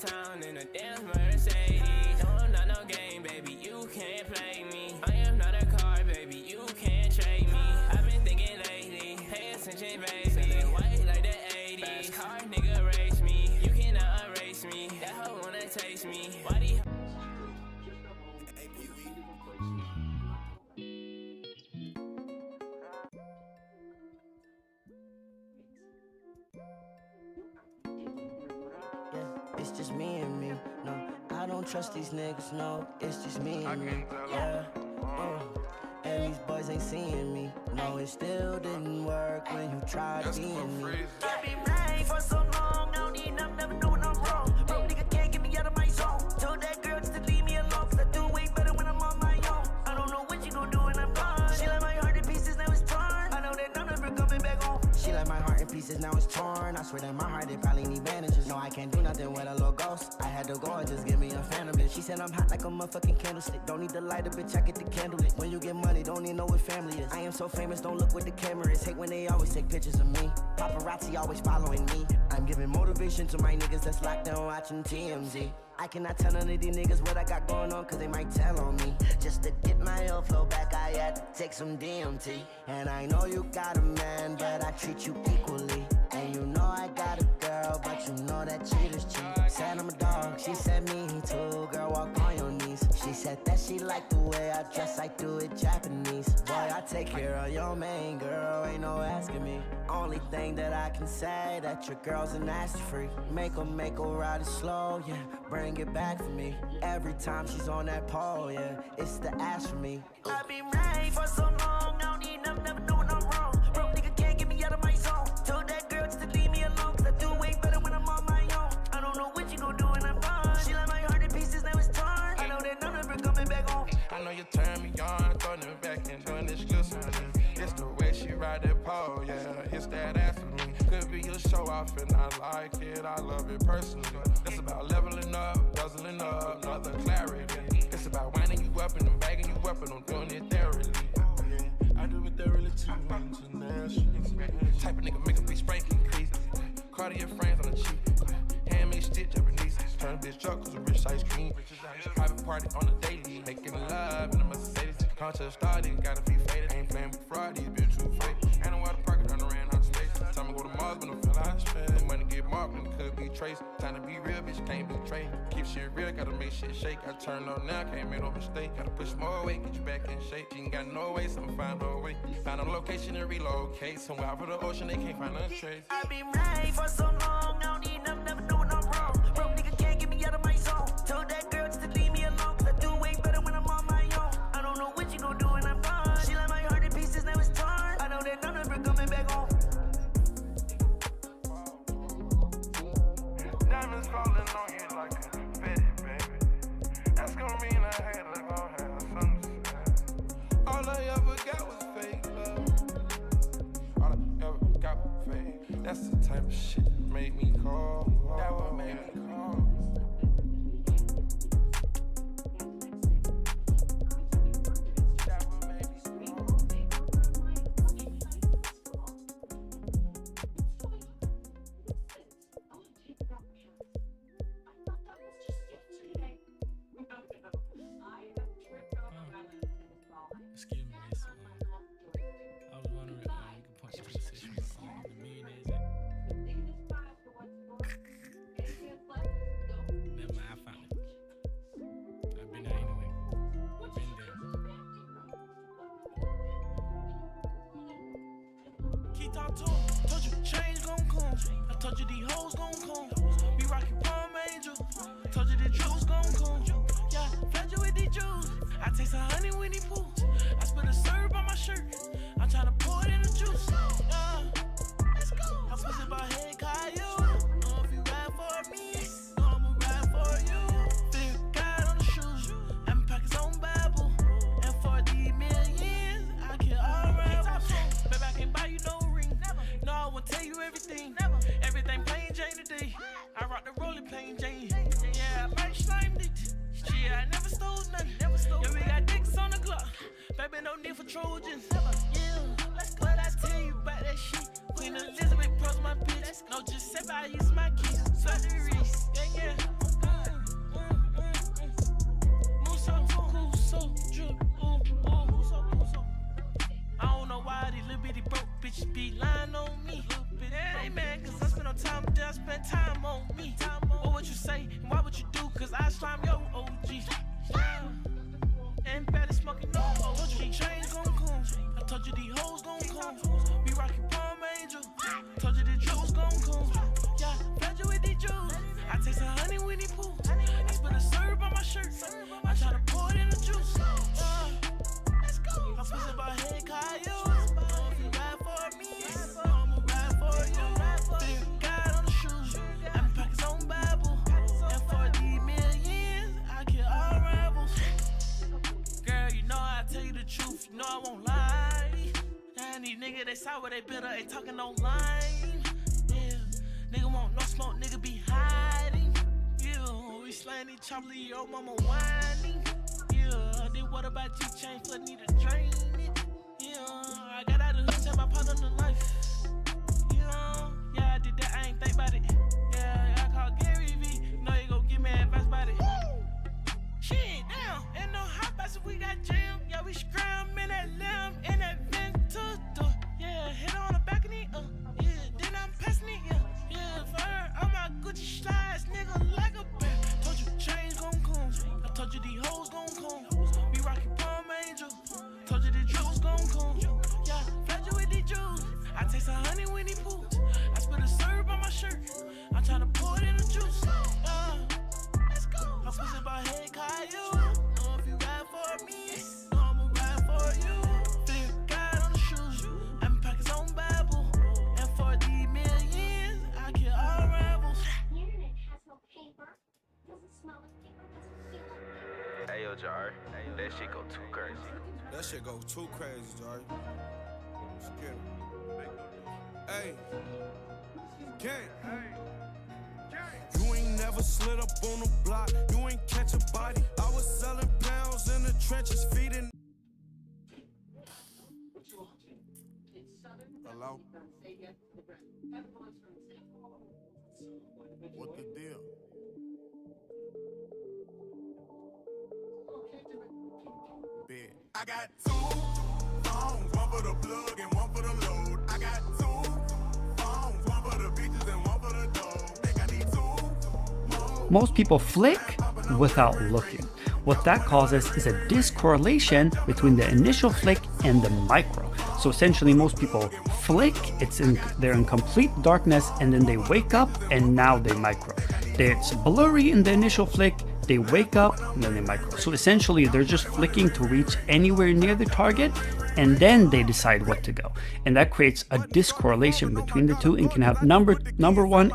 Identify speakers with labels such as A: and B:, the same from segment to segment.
A: town in a damn Mercedes. No, I'm not no game, baby, you can't play me. I am not a car, baby, you can't trade me. I've been thinking lately, pay attention, baby. Selling white like the 80s. Fast car, nigga, race me. You cannot erase me. That hoe wanna taste me. Why do you...
B: It's just me and me, no, I don't trust these niggas, no, it's just me and me, yeah, and these boys ain't seeing me, no, it still didn't work when you tried being me.
C: I've been right for so long, I don't need nothing, never know when I'm wrong. Broke nigga can't get me out of my zone. Told that girl just to leave me alone, cause I do way better when I'm on my own. I don't know what you gon' do when I'm gone. She like my heart in pieces, now it's torn. I know that none of her coming back home.
B: She like my heart in pieces, now it's torn. I swear that my heart, it probably need bandages. No, I can't do nothing with a little ghost. I had to go and just give me a phantom bitch. She said I'm hot like a motherfucking candlestick. Don't need the lighter, bitch, I get the candle lit. When you get money, don't need know what family is. I am so famous, don't look what the camera is. Hate when they always take pictures of me. Paparazzi always following me. I'm giving motivation to my niggas that's locked down watching TMZ. I cannot tell none of these niggas what I got going on, cause they might tell on me. Just to get my old flow back, I had to take some DMT. And I know you got a man, but I treat you equally. And you know I got a girl, but you know that cheaters cheat. Said I'm a dog, she said me too. Girl, walk on your knees. She said that she liked the way I dress, I do it Japanese. Boy, I take care of your main girl, ain't no asking me. Only thing that I can say, that your girl's a nasty freak. Make her ride it slow, yeah. Bring it back for me. Every time she's on that pole, yeah. It's the ass for me.
C: I've been right for so long, I don't need nothing, never know when I'm wrong. Broke nigga can't get me out of my zone. Told that girl just to leave me alone, cause I do way better when I'm on my own. I don't know what you gon' do when I'm gone. She like my heart in pieces, now it's torn. I know that none of her coming back home.
D: I know you turn me on, throwing it back and doing this exclusive. It's the way she ride that pole, yeah, it's that ass for me. Could be a show off and I like it, I love it personally. It's about leveling up, guzzling up, another clarity. It's about winding you up and I'm bagging you up and I'm doing it thoroughly. I do it thoroughly too, international. Type of nigga make a bitch spanking creases. Cartier frames on the cheek, handmade stitch Japanese. Turn a bitch up cause a rich ice cream. Private party on the daily, making love in a Mercedes. Contract started, gotta be faded. Ain't playing with fraud, these bitch too fake. Ain't no water park, done ran out of space. Time to go to Mars, but don't feel how I spend. The money get marked and it could be traced. Time to be real, bitch, can't be traced. Keep shit real, gotta make shit shake. I turn up now, can't make no mistake. Gotta push more weight, get you back in shape. You ain't got no way, so I'ma find a way. Find a location and relocate. Somewhere out for the ocean, they can't find a trace.
C: I've been right for so long, I don't need nothing, never know when I'm wrong. Broke nigga can't get me out of my zone. Told that girl just to leave me alone, cause I do way better when I'm on my own. I don't know what you gon' do when I'm gone. She like my heart in pieces, now it's torn. I know that none of her coming back home.
D: Diamonds falling on you like a confetti, baby. That's gonna mean I had to go have something to say. All I ever got was fake love. All I ever got was fake. That's the type of shit that made me call. That would make me call.
E: Excuse me, miss. I was wondering if you could point to the situation the millionaires at. Never mind, I found it. I've been there anyway. I've been there. Keep talking to him. Told you change gon' come. I told you these hoes gon' come. We rockin' Palm Angel. Told you the juice gon' come. Yeah, fed you with these juice. I taste a honey with these pools. I spit a syrup on my shirt. I'm tryna pour it in the juice. Let's go. I push it by head, Caillou. Know if you ride for me, know I'ma ride for you. Feel God on the shoes. And pockets on Bible. And for these millions, I can all ride with you. Baby, I can't buy you no ring. No, I won't tell you everything. Everything plain Jane today. I rock the rolling plain Jane. Yeah, I might slime it. Yeah, I never stole nothing. Yeah, we got dicks on the clock. Baby, no need for Trojans. Yeah, what I tell you about that shit. Queen Elizabeth Pros my bitch. No, just say I use my keys. Surgeries. Yeah, yeah. Winnie Pooh. I spit a syrup on my shirt. I try to pour it in the juice. Let's go. I push about head Caillou. If you ride for me, I'ma ride for you. Fear God on the shoes. I'm pockets on Bible. And for these millions, I kill all rivals. Girl, you know I tell you the truth. You know I won't lie. And these niggas, they saw what they bitter. They talking online. Yeah. Nigga want no smoke, nigga be hiding. Yeah. We slaying each other, your mama whining. Yeah. Then what about you? Chain flood, need to drain it. Yeah. I got out of the hood, tell my partner the life. Yeah, I did that, I ain't think about it. Yeah, I called Gary V. Know you gon' give me advice about it. Shit, damn, ain't no hot box if we got jam. Yeah, we scram in that lamb, in that Ventura. Yeah, hit on the back of the yeah, then I'm passing it, yeah, for her, I'm my Gucci slides, nigga, like a bear. Told you change gon' come, I told you these hoes gon' come. We rockin' Palm Angel, told you the jewels gon' come. Yeah, fed you with these jewels, I taste a honey Winnie Pooh. I spit a syrup on my shirt, I'm tryna pour it in the juice. Let's go. I push about head Caillou. Know if you ride for me, I'ma ride for you. Fear God on the shoes, I'm pockets on Bible. And for these millions, I kill all rivals.
F: The internet has no paper. Doesn't smell like paper. Doesn't feel like paper.
G: Hey yo, Jar, that shit go too crazy.
H: That shit go too crazy, Jari. Scared. Hey. Gang. You ain't never slid up on the block. You ain't catch a body. I was selling pounds in the trenches, feeding. Hello? What the deal? Big. I got 2 phones, one for the plug and one for the load. I got 2 phones, one for the bitches and one for the dog. Think I need 2 more.
I: Most people flick without looking. What that causes is a discorrelation between the initial flick and the micro. So essentially most people flick, they're in complete darkness, and then they wake up and now they micro. It's blurry in the initial flick, they wake up and then they micro. So essentially they're just flicking to reach anywhere near the target, and then they decide what to go. And that creates a discorrelation between the two and can have number one,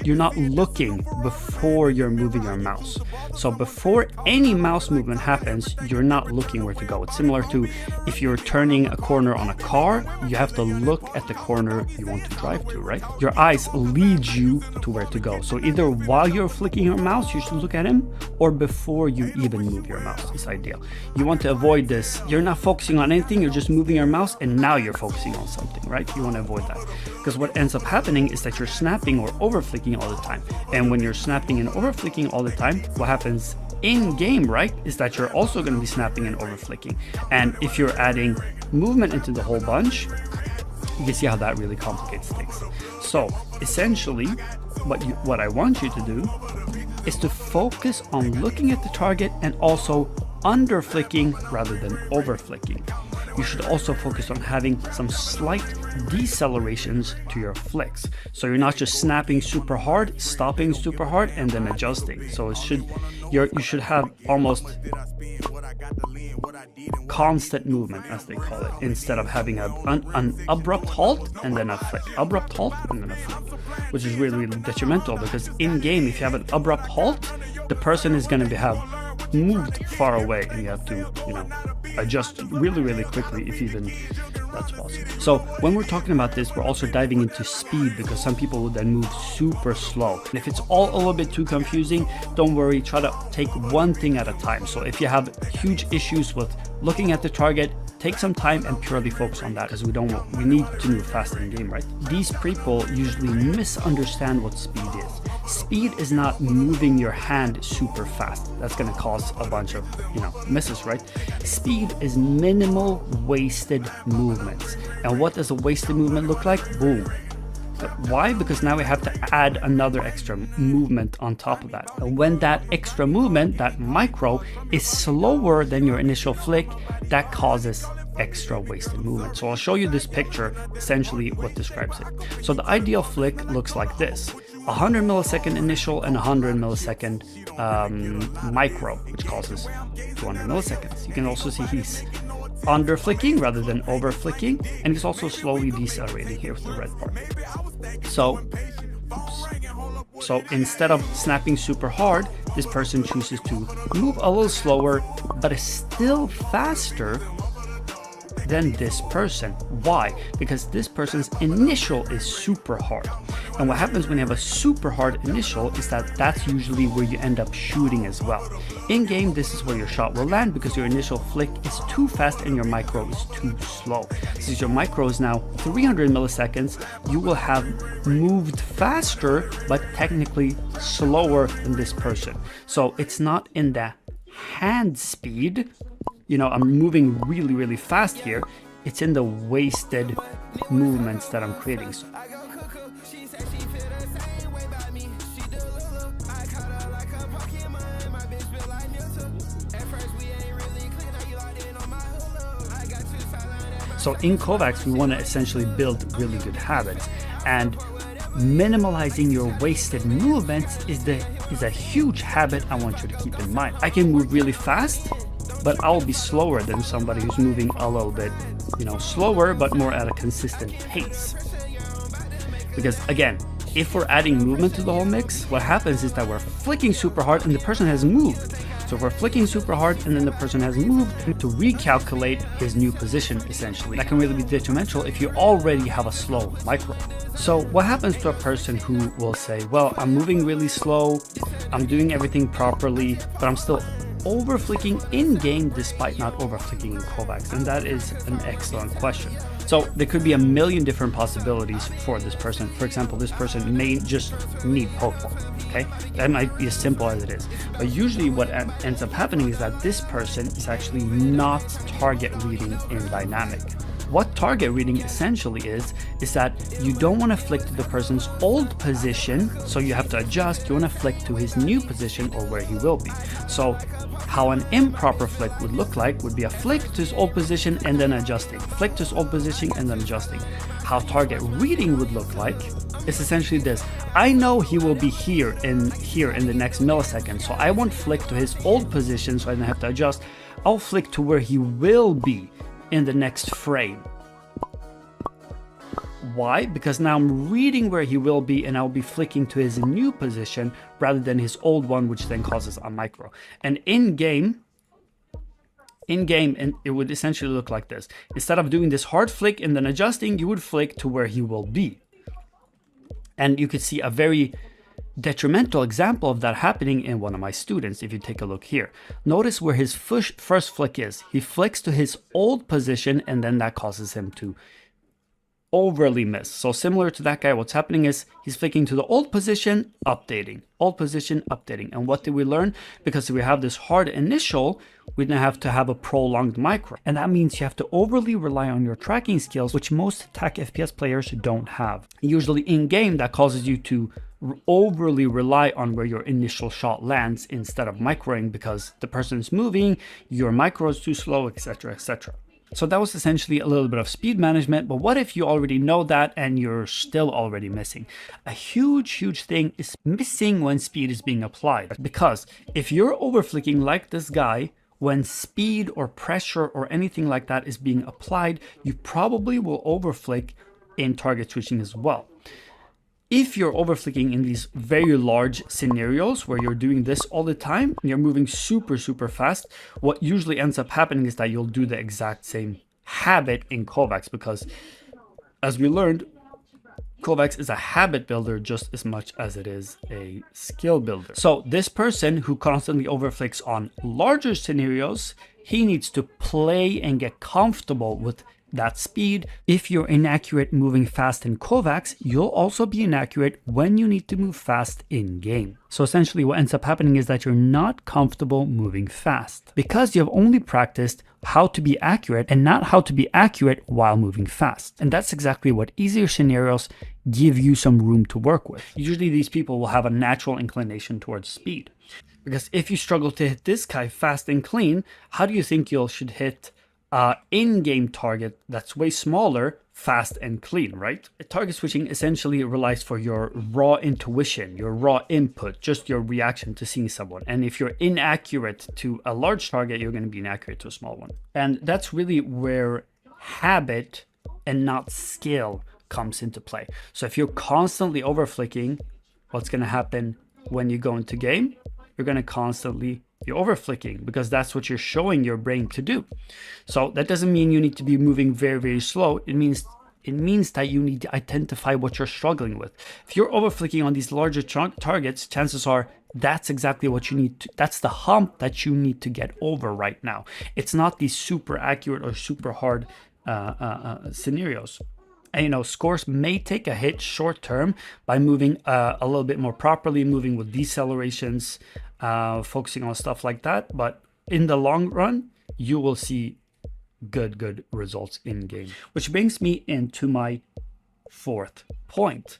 I: you're not looking before you're moving your mouse. So before any mouse movement happens, you're not looking where to go. It's similar to if you're turning a corner on a car, you have to look at the corner you want to drive to, right? Your eyes lead you to where to go. So either while you're flicking your mouse, you should look at him, or before you even move your mouse is ideal. You want to avoid this. You're not focusing on anything, you're just moving your mouse and now you're focusing on something, right? You want to avoid that, because what ends up happening is that you're snapping or over flicking all the time. And when you're snapping and over flicking all the time, what happens in game, right, is that you're also going to be snapping and over flicking. And if you're adding movement into the whole bunch, you can see how that really complicates things. So essentially what I want you to do is to focus on looking at the target and also under flicking rather than over flicking. You should also focus on having some slight decelerations to your flicks. So you're not just snapping super hard, stopping super hard, and then adjusting. So you should have almost constant movement, as they call it, instead of having an abrupt halt and then a flick, abrupt halt and then a flick, which is really, really detrimental, because in game, if you have an abrupt halt, the person is going to have moved far away and you have to, adjust really, really quickly if even that's possible. So when we're talking about this, we're also diving into speed, because some people will then move super slow. And if it's all a little bit too confusing, don't worry, try to take one thing at a time. So if you have huge issues with looking at the target, take some time and purely focus on that, because we need to move fast in game, right? These people usually misunderstand what speed is. Speed is not moving your hand super fast. That's going to cause a bunch of, misses, right? Speed is minimal wasted movements. And what does a wasted movement look like? Boom. Why? Because now we have to add another extra movement on top of that. And when that extra movement, that micro, is slower than your initial flick, that causes extra wasted movement. So I'll show you this picture, essentially what describes it. So the ideal flick looks like this. 100 millisecond initial and 100 millisecond micro, which causes 200 milliseconds. You can also see he's under flicking rather than over flicking, and he's also slowly decelerating here with the red part. So instead of snapping super hard, this person chooses to move a little slower, but is still faster than this person. Why? Because this person's initial is super hard. And what happens when you have a super hard initial is that that's usually where you end up shooting as well. In game, this is where your shot will land because your initial flick is too fast and your micro is too slow. Since your micro is now 300 milliseconds, you will have moved faster, but technically slower than this person. So it's not in the hand speed, you know, I'm moving really, really fast here. It's in the wasted movements that I'm creating. So in Kovacs, we want to essentially build really good habits, and minimalizing your wasted movements is a huge habit I want you to keep in mind. I can move really fast, but I'll be slower than somebody who's moving a little bit, you know, slower, but more at a consistent pace. Because again, if we're adding movement to the whole mix, what happens is that we're flicking super hard and the person has moved. So if we're flicking super hard and then the person has moved to recalculate his new position, essentially. That can really be detrimental if you already have a slow micro. So what happens to a person who will say, well, I'm moving really slow, I'm doing everything properly, but I'm still over flicking in game despite not over flicking in Kovacs? And that is an excellent question. So there could be a million different possibilities for this person. For example, this person may just need Pokeball, okay? That might be as simple as it is. But usually what ends up happening is that this person is actually not target reading in dynamic. What target reading essentially is that you don't want to flick to the person's old position, so you have to adjust. You want to flick to his new position or where he will be. So how an improper flick would look like would be a flick to his old position and then adjusting, flick to his old position and then adjusting. How target reading would look like is essentially this. I know he will be here in the next millisecond, so I won't flick to his old position so I don't have to adjust. I'll flick to where he will be in the next frame. Why? Because now I'm reading where he will be and I'll be flicking to his new position rather than his old one, which then causes a micro. And in game, and it would essentially look like this. Instead of doing this hard flick and then adjusting, you would flick to where he will be. And you could see a very detrimental example of that happening in one of my students. If you take a look here, notice where his first flick is. He flicks to his old position and then that causes him to overly miss. So similar to that guy, what's happening is he's flicking to the old position, updating, old position, updating. And what did we learn? Because we have this hard initial, we now have to have a prolonged micro. And that means you have to overly rely on your tracking skills, which most attack FPS players don't have. Usually in game, that causes you to overly rely on where your initial shot lands instead of microing because the person's moving, your micro is too slow, etc., etc. So that was essentially a little bit of speed management, but what if you already know that and you're still already missing? A huge thing is missing when speed is being applied. Because if you're overflicking like this guy, when speed or pressure or anything like that is being applied, you probably will overflick in target switching as well. If you're overflicking in these very large scenarios where you're doing this all the time and you're moving super fast, what usually ends up happening is that you'll do the exact same habit in Kovacs, because as we learned, Kovacs is a habit builder just as much as it is a skill builder. So this person who constantly overflicks on larger scenarios, he needs to play and get comfortable with that speed. If you're inaccurate moving fast in Kovacs, you'll also be inaccurate when you need to move fast in game. So essentially what ends up happening is that you're not comfortable moving fast because you have only practiced how to be accurate and not how to be accurate while moving fast. And that's exactly what easier scenarios give you some room to work with. Usually these people will have a natural inclination towards speed. Because if you struggle to hit this guy fast and clean, how do you think you should hit in-game target that's way smaller, fast and clean, right? Target switching essentially relies for your raw intuition, your raw input, just your reaction to seeing someone. And if you're inaccurate to a large target, you're going to be inaccurate to a small one. And that's really where habit and not skill comes into play. So if you're constantly over flicking, what's going to happen when you go into game? You're going to constantly be over flicking because that's what you're showing your brain to do. So that doesn't mean you need to be moving very, very slow. It means that you need to identify what you're struggling with. If you're over flicking on these larger targets, chances are that's exactly what you need to, that's the hump that you need to get over right now. It's not these super accurate or super hard scenarios. And scores may take a hit short term by moving a little bit more properly, moving with decelerations, focusing on stuff like that. But in the long run, you will see good results in game. Which brings me into my fourth point: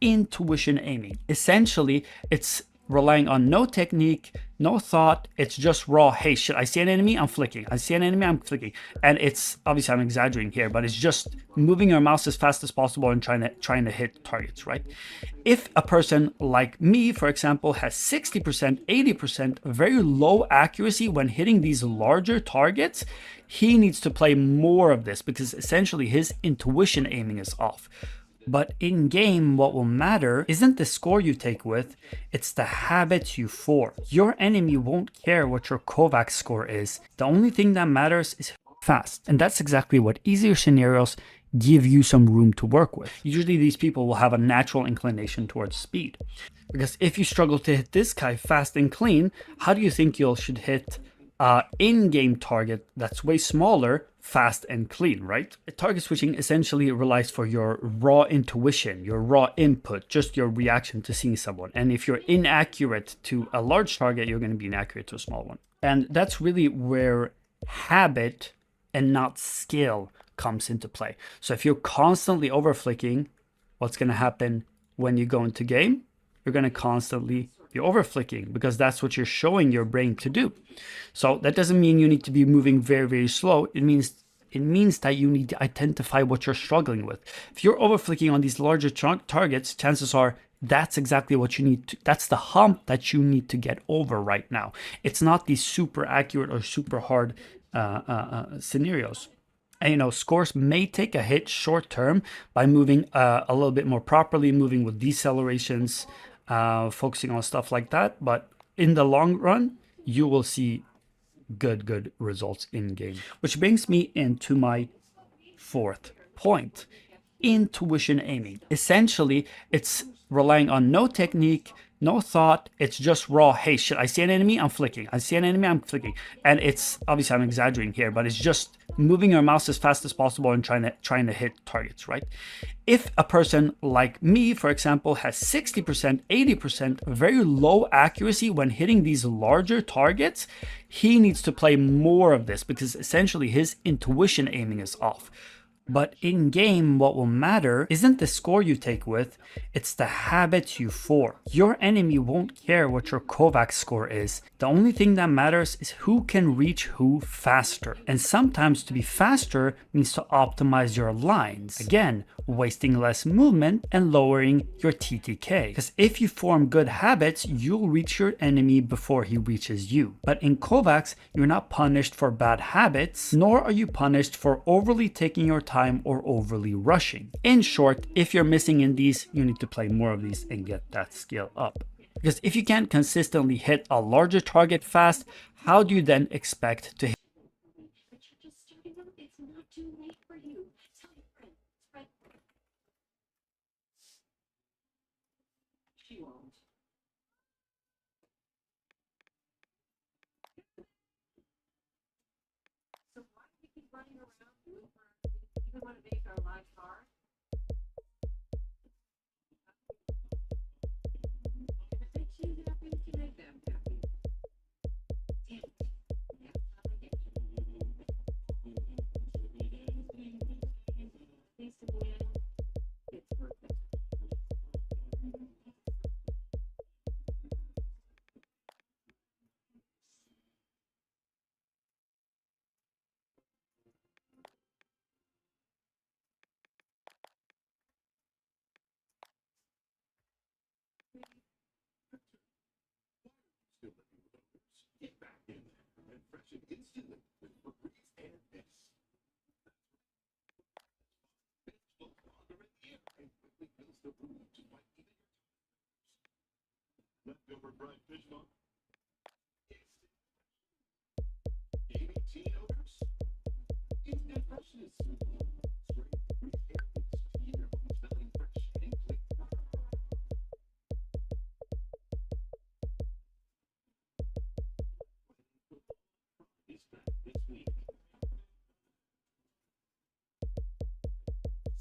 I: intuition aiming. Essentially, it's relying on no technique, no thought. It's just raw. Hey, shit, I see an enemy, I'm flicking. I see an enemy, I'm flicking. And it's obviously, I'm exaggerating here, but it's just moving your mouse as fast as possible and trying to hit targets, right? If a person like me, for example, has 60%, 80% very low accuracy when hitting these larger targets, he needs to play more of this because essentially his intuition aiming is off. But in game, what will matter isn't the score you take with, it's the habits you form. Your enemy won't care what your Kovacs score is. The only thing that matters is fast. And that's exactly what easier scenarios give you some room to work with. Usually these people will have a natural inclination towards speed. Because if you struggle to hit this guy fast and clean, how do you think you should hit in-game target that's way smaller, fast and clean, right? Target switching essentially relies for your raw intuition, your raw input, just your reaction to seeing someone. And if you're inaccurate to a large target, you're going to be inaccurate to a small one. And that's really where habit and not skill comes into play. So if you're constantly over flicking, what's going to happen when you go into game? You're going to constantly be over flicking because that's what you're showing your brain to do. So that doesn't mean you need to be moving very, very slow. It means that you need to identify what you're struggling with. If you're over flicking on these larger targets, chances are that's exactly what you need to, that's the hump that you need to get over right now. It's not these super accurate or super hard scenarios. And scores may take a hit short term by moving a little bit more properly, moving with decelerations, focusing on stuff like that. But in the long run, you will see good results in game. Which brings me into my fourth point: intuition aiming. Essentially, it's relying on no technique, no thought. It's just raw. Hey, shit, I see an enemy, I'm flicking. I see an enemy, I'm flicking. And it's obviously, I'm exaggerating here, but it's just moving your mouse as fast as possible and trying to hit targets, right? If a person like me, for example, has 60%, 80% very low accuracy when hitting these larger targets, he needs to play more of this because essentially his intuition aiming is off. But in game, what will matter isn't the score you take with, it's the habits you form. Your enemy won't care what your Kovacs score is. The only thing that matters is who can reach who faster. And sometimes to be faster means to optimize your lines. Again, wasting less movement and lowering your TTK. Because if you form good habits, you'll reach your enemy before he reaches you. But in Kovacs, you're not punished for bad habits, nor are you punished for overly taking your time or overly rushing. In short, if you're missing in these, you need to play more of these and get that skill up. Because if you can't consistently hit a larger target fast, how do you then expect to hit?
F: But you're just starting out. It's not too late for you. Tell your friends, right? She won't. So why do we keep running around? Even want to make our lives hard? If it makes you happy, you can make them happy. Damn it. That's how they get you. At least in the end, it's worth it.
H: satisfaction instantly with Febreze and Mist. Mist will longer in the air and quickly fills the room to fight even your leftover fried fish bone. Gaming teen odors? Instant freshness. Spray Febreze air mist to keep your home smelling fresh and clean. Is back this week.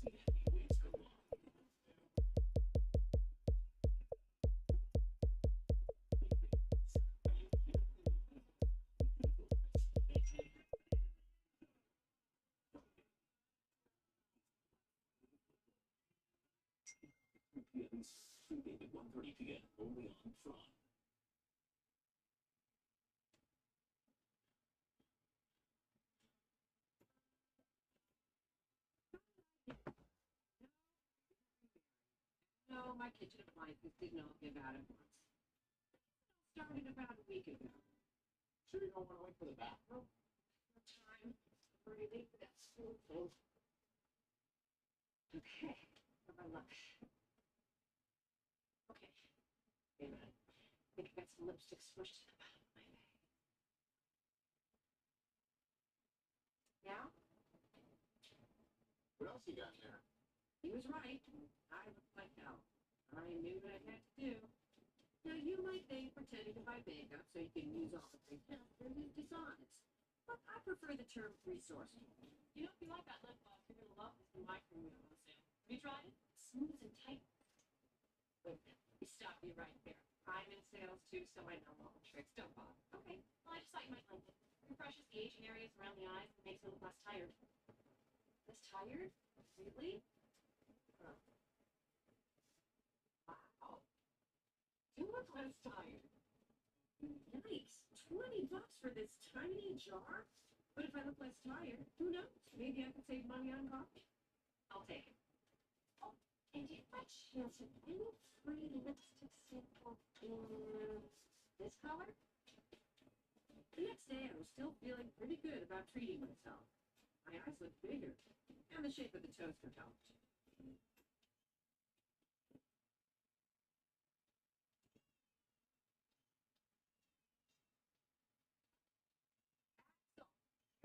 H: See heavyweights go on. Streaming at 1:30 p.m. only on Tron.
F: No, my kitchen appliances didn't all give out at once. Started about a week ago.
H: Sure you don't want to wait for the bathroom?
F: No time. I'm already late for that school thing. Okay, for my lunch. Okay. Wait a minute. I think I got some lipstick smushed in the bottom of my bag. Now?
H: What else you got in there?
F: He was right. I looked like hell. I knew what I had to do. Now, you might think pretending to buy makeup so you can use all the free filter is dishonest. But I prefer the term resourceful. You know, if you like that lip gloss, you're going to love this new micro wheel on sale. Have you tried it? It's smooth and tight. Wait a minute. Let me stop you right there. I'm in sales too, so I know all the tricks. Don't bother. Okay. Well, I just thought you might like it. Refreshes the aging areas around the eyes and makes it look less tired. Less tired? Really? Huh. Wow. You look less tired. Yikes. $20 for this tiny jar? But if I look less tired, who knows? Maybe I could save money on coffee. I'll take it. Oh, and if by chance have any free lipstick sample in this color? The next day, I was still feeling pretty good about treating myself. My eyes looked bigger, and the shape of the toaster helped.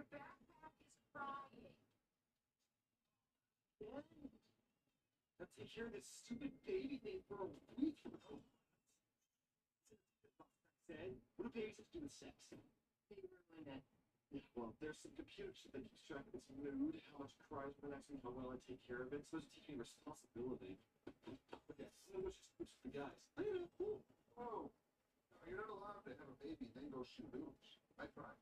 F: Your backpack is crying.
H: Now take care of this stupid baby thing for a week. Said, what do babies have to do with sex?
F: They ruined it.
H: Yeah, well, there's some computer shit that keeps track of its mood, how much it cries when next week, how well I take care of it. So it's taking responsibility. But yeah, so it was just for the guys. Oh, yeah, cool. Oh, no, you're not allowed to have a baby, then go shoot boobs. I tried.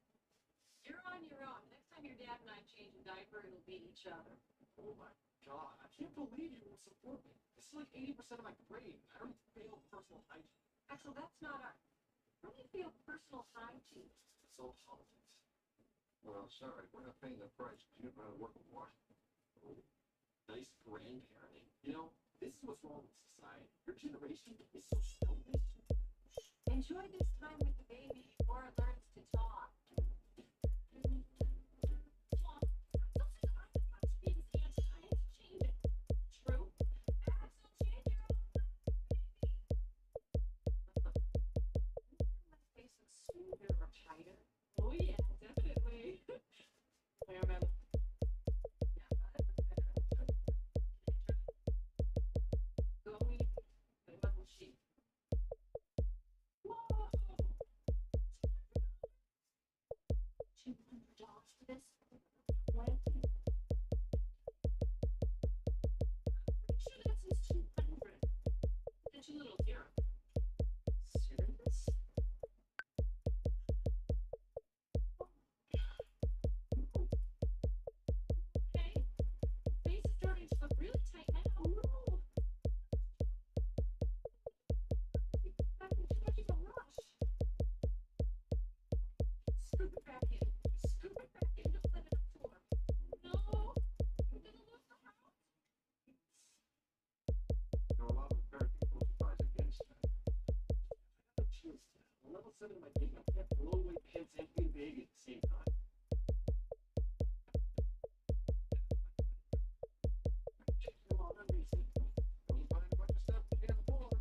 F: You're on your own. Next time your dad and I change a diaper, it'll be each other.
H: Oh my god, I can't believe you won't support me. This is like 80% of my grade. I already failed personal hygiene.
F: Axel, that's not our... How do you feel personal hygiene?
H: It's all politics. Well, sorry, we're not paying the price because you don't know how to work with Washington. Oh, nice grandparenting. You know, this is what's wrong with society. Your generation is so selfish.
F: Enjoy this time with the baby before it learns to talk. True. Axel, change your own baby. My face looks smoother or tighter. Oh yeah, definitely. Wait a minute. Yeah, that looks better. Go ahead. Put him on the sheet. Whoa!
J: level 7 of my game, I can't blow away pants and be a baby at the same time. Checking all the reasons. Don't find a bunch of stuff you can't afford.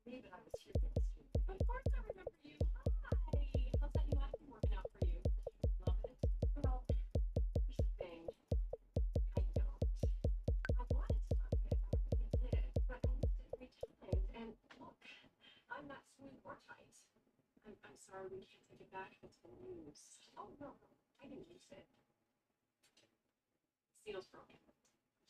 F: Me that I was here for this year. Of course I remember you. Hi. How's that new acting working out for you? Love it. Well, here's the thing. I don't. I wanted to love it. I really did. But I used it 3 times. And look, I'm not smooth or tight. I'm sorry, we can't take it back. It's been used. Oh, no. I didn't use it. Seal's broken.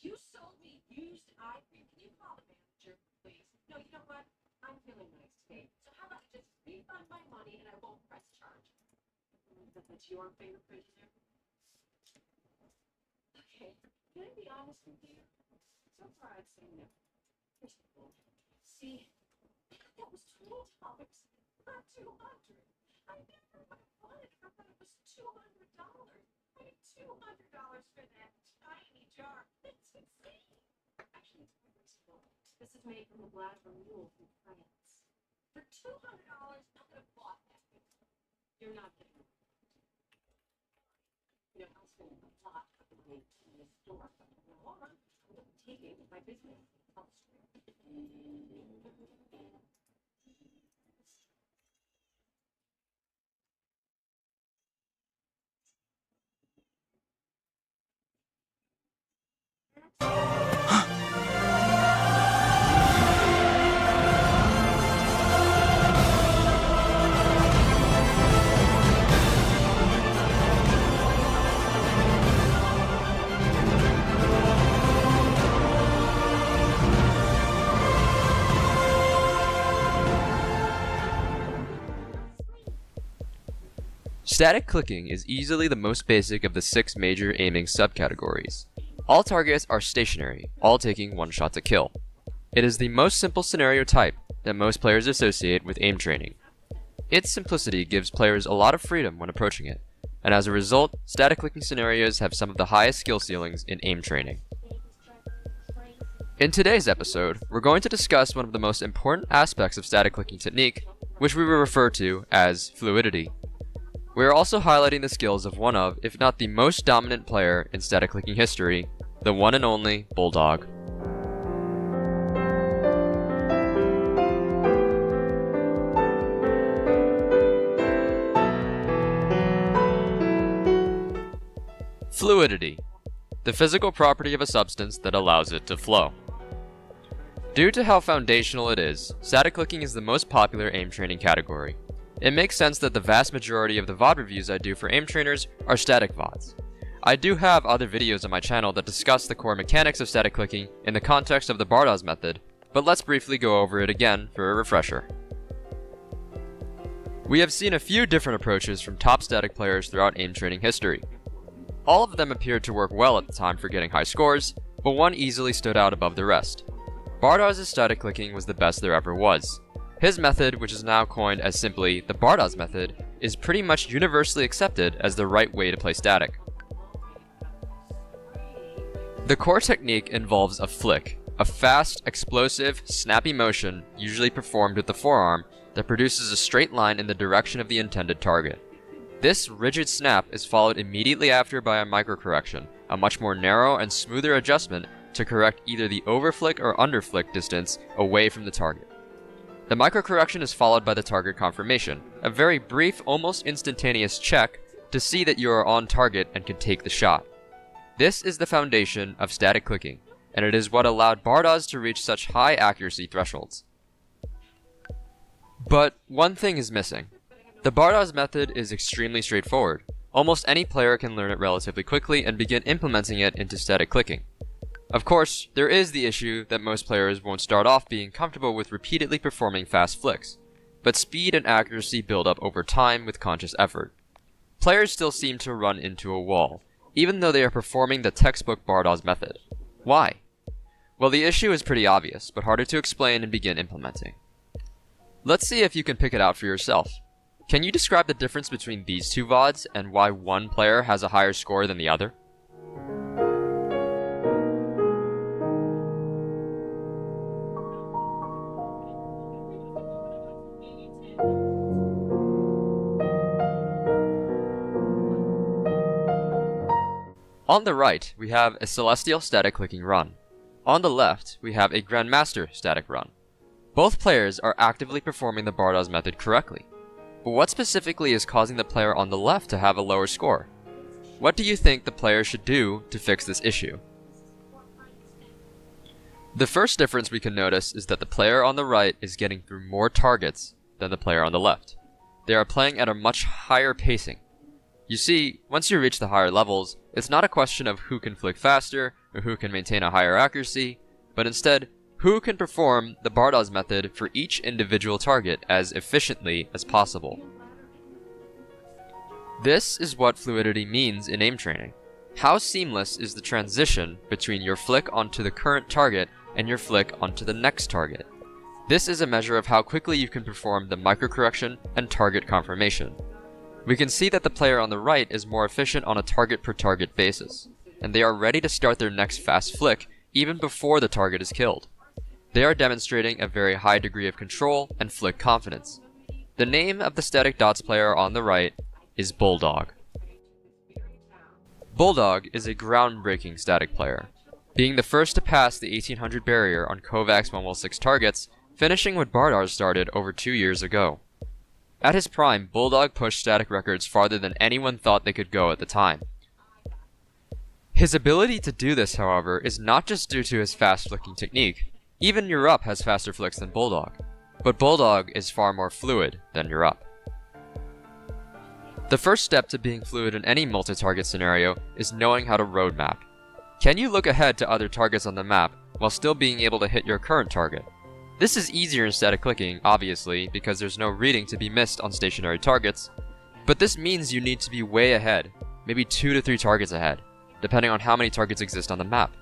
F: You sold me used ivory. Can you call the manager, please? No, you know what? I'm feeling nice today. So how about you just refund my money and I won't press charge? That's your fingerprint in there? Okay, can I be honest with you? So far I'd say no. Here's the thing. See, that was $20, not $200. I never would have bought it for when it was $200. I paid $200 for that tiny jar. That's insane. Actually, it's quite reasonable. This is made from the blood of a mule from France. For $200, I could have bought that. You're not kidding. You know, I spend a lot of money in this store, but no, I'm taking my business elsewhere.
K: Static clicking is easily the most basic of the 6 major aiming subcategories. All targets are stationary, all taking 1 shot to kill. It is the most simple scenario type that most players associate with aim training. Its simplicity gives players a lot of freedom when approaching it, and as a result, static clicking scenarios have some of the highest skill ceilings in aim training. In today's episode, we're going to discuss one of the most important aspects of static clicking technique, which we will refer to as fluidity. We are also highlighting the skills of one of, if not the most dominant player in static clicking history, the one and only Bulldog. Fluidity, the physical property of a substance that allows it to flow. Due to how foundational it is, static clicking is the most popular aim training category. It makes sense that the vast majority of the VOD reviews I do for aim trainers are static VODs. I do have other videos on my channel that discuss the core mechanics of static clicking in the context of the Bardoz method, but let's briefly go over it again for a refresher. We have seen a few different approaches from top static players throughout aim training history. All of them appeared to work well at the time for getting high scores, but one easily stood out above the rest. Bardoz's static clicking was the best there ever was. His method, which is now coined as simply the Bardoz method, is pretty much universally accepted as the right way to play static. The core technique involves a flick, a fast, explosive, snappy motion usually performed with the forearm that produces a straight line in the direction of the intended target. This rigid snap is followed immediately after by a microcorrection, a much more narrow and smoother adjustment to correct either the overflick or underflick distance away from the target. The microcorrection is followed by the target confirmation, a very brief, almost instantaneous check to see that you are on target and can take the shot. This is the foundation of static clicking, and it is what allowed Bardoz to reach such high accuracy thresholds. But one thing is missing. The Bardoz method is extremely straightforward. Almost any player can learn it relatively quickly and begin implementing it into static clicking. Of course, there is the issue that most players won't start off being comfortable with repeatedly performing fast flicks, but speed and accuracy build up over time with conscious effort. Players still seem to run into a wall, even though they are performing the textbook Bardoz method. Why? Well, the issue is pretty obvious, but harder to explain and begin implementing. Let's see if you can pick it out for yourself. Can you describe the difference between these two VODs and why one player has a higher score than the other? On the right, we have a Celestial static clicking run. On the left, we have a Grandmaster static run. Both players are actively performing the Bardoz method correctly. But what specifically is causing the player on the left to have a lower score? What do you think the player should do to fix this issue? The first difference we can notice is that the player on the right is getting through more targets than the player on the left. They are playing at a much higher pacing. You see, once you reach the higher levels, it's not a question of who can flick faster or who can maintain a higher accuracy, but instead, who can perform the Bardoz method for each individual target as efficiently as possible. This is what fluidity means in aim training. How seamless is the transition between your flick onto the current target and your flick onto the next target? This is a measure of how quickly you can perform the microcorrection and target confirmation. We can see that the player on the right is more efficient on a target per target basis, and they are ready to start their next fast flick even before the target is killed. They are demonstrating a very high degree of control and flick confidence. The name of the static dots player on the right is Bulldog. Bulldog is a groundbreaking static player, being the first to pass the 1800 barrier on Kovacs 116 targets, finishing what Bardoz started over 2 years ago. At his prime, Bulldog pushed static records farther than anyone thought they could go at the time. His ability to do this, however, is not just due to his fast flicking technique. Even Yourup has faster flicks than Bulldog, but Bulldog is far more fluid than Yourup. The first step to being fluid in any multi-target scenario is knowing how to road map. Can you look ahead to other targets on the map while still being able to hit your current target? This is easier in static clicking, obviously, because there's no reading to be missed on stationary targets, but this means you need to be way ahead, maybe 2 to 3 targets ahead, depending on how many targets exist on the map.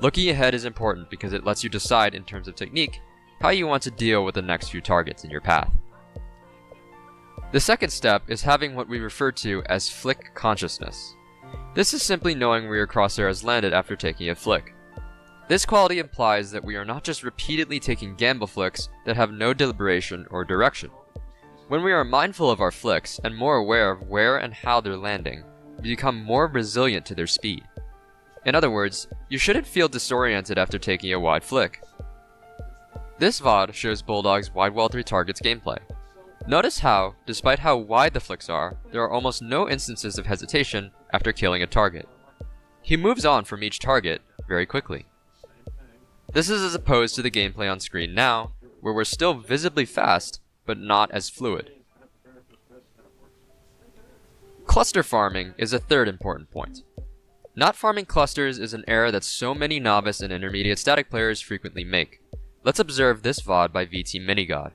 K: Looking ahead is important because it lets you decide in terms of technique how you want to deal with the next few targets in your path. The second step is having what we refer to as flick consciousness. This is simply knowing where your crosshair has landed after taking a flick. This quality implies that we are not just repeatedly taking gamble flicks that have no deliberation or direction. When we are mindful of our flicks and more aware of where and how they're landing, we become more resilient to their speed. In other words, you shouldn't feel disoriented after taking a wide flick. This VOD shows Bulldog's wide wall 3 targets gameplay. Notice how, despite how wide the flicks are, there are almost no instances of hesitation after killing a target. He moves on from each target very quickly. This is as opposed to the gameplay on screen now, where we're still visibly fast, but not as fluid. Cluster farming is a third important point. Not farming clusters is an error that so many novice and intermediate static players frequently make. Let's observe this VOD by VT Minigod.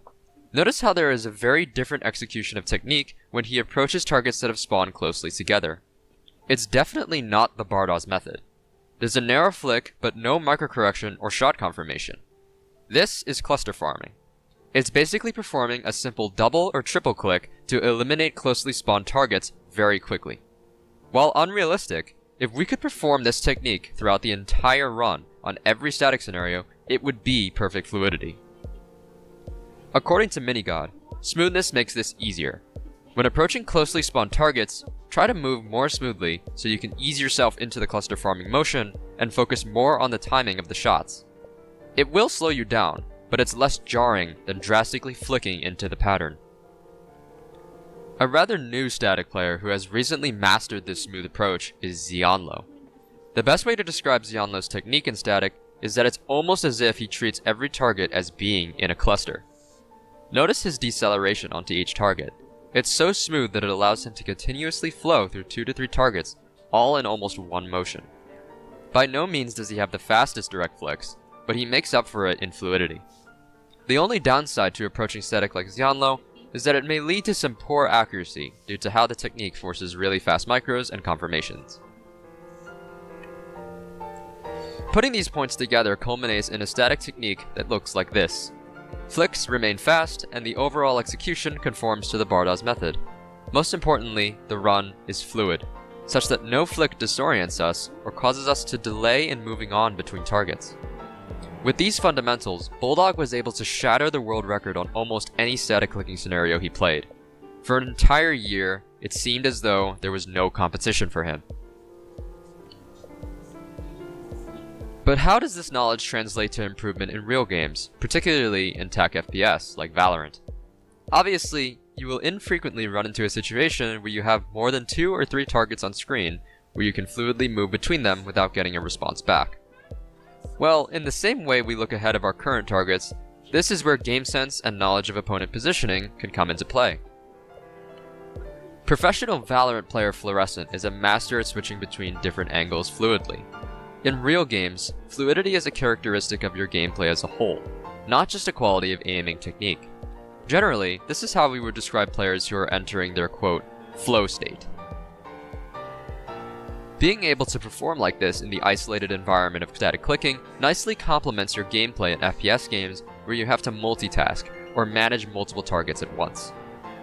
K: Notice how there is a very different execution of technique when he approaches targets that have spawned closely together. It's definitely not the Bardoz method. There's a narrow flick, but no microcorrection or shot confirmation. This is cluster farming. It's basically performing a simple double or triple click to eliminate closely spawned targets very quickly. While unrealistic, if we could perform this technique throughout the entire run on every static scenario, it would be perfect fluidity. According to Minigod, smoothness makes this easier. When approaching closely spawned targets, try to move more smoothly so you can ease yourself into the cluster farming motion and focus more on the timing of the shots. It will slow you down, but it's less jarring than drastically flicking into the pattern. A rather new static player who has recently mastered this smooth approach is Xianlo. The best way to describe Xianlo's technique in static is that it's almost as if he treats every target as being in a cluster. Notice his deceleration onto each target. It's so smooth that it allows him to continuously flow through 2 to 3 targets, all in almost one motion. By no means does he have the fastest direct flicks, but he makes up for it in fluidity. The only downside to approaching static like Xianlo is that it may lead to some poor accuracy due to how the technique forces really fast micros and confirmations. Putting these points together culminates in a static technique that looks like this. Flicks remain fast, and the overall execution conforms to the Bardoz method. Most importantly, the run is fluid, such that no flick disorients us or causes us to delay in moving on between targets. With these fundamentals, Bulldog was able to shatter the world record on almost any static clicking scenario he played. For an entire year, it seemed as though there was no competition for him. But how does this knowledge translate to improvement in real games, particularly in tech FPS like Valorant? Obviously, you will infrequently run into a situation where you have more than 2 or 3 targets on screen where you can fluidly move between them without getting a response back. Well, in the same way we look ahead of our current targets, this is where game sense and knowledge of opponent positioning can come into play. Professional Valorant player Fluorescent is a master at switching between different angles fluidly. In real games, fluidity is a characteristic of your gameplay as a whole, not just a quality of aiming technique. Generally, this is how we would describe players who are entering their quote, flow state. Being able to perform like this in the isolated environment of static clicking nicely complements your gameplay in FPS games where you have to multitask or manage multiple targets at once.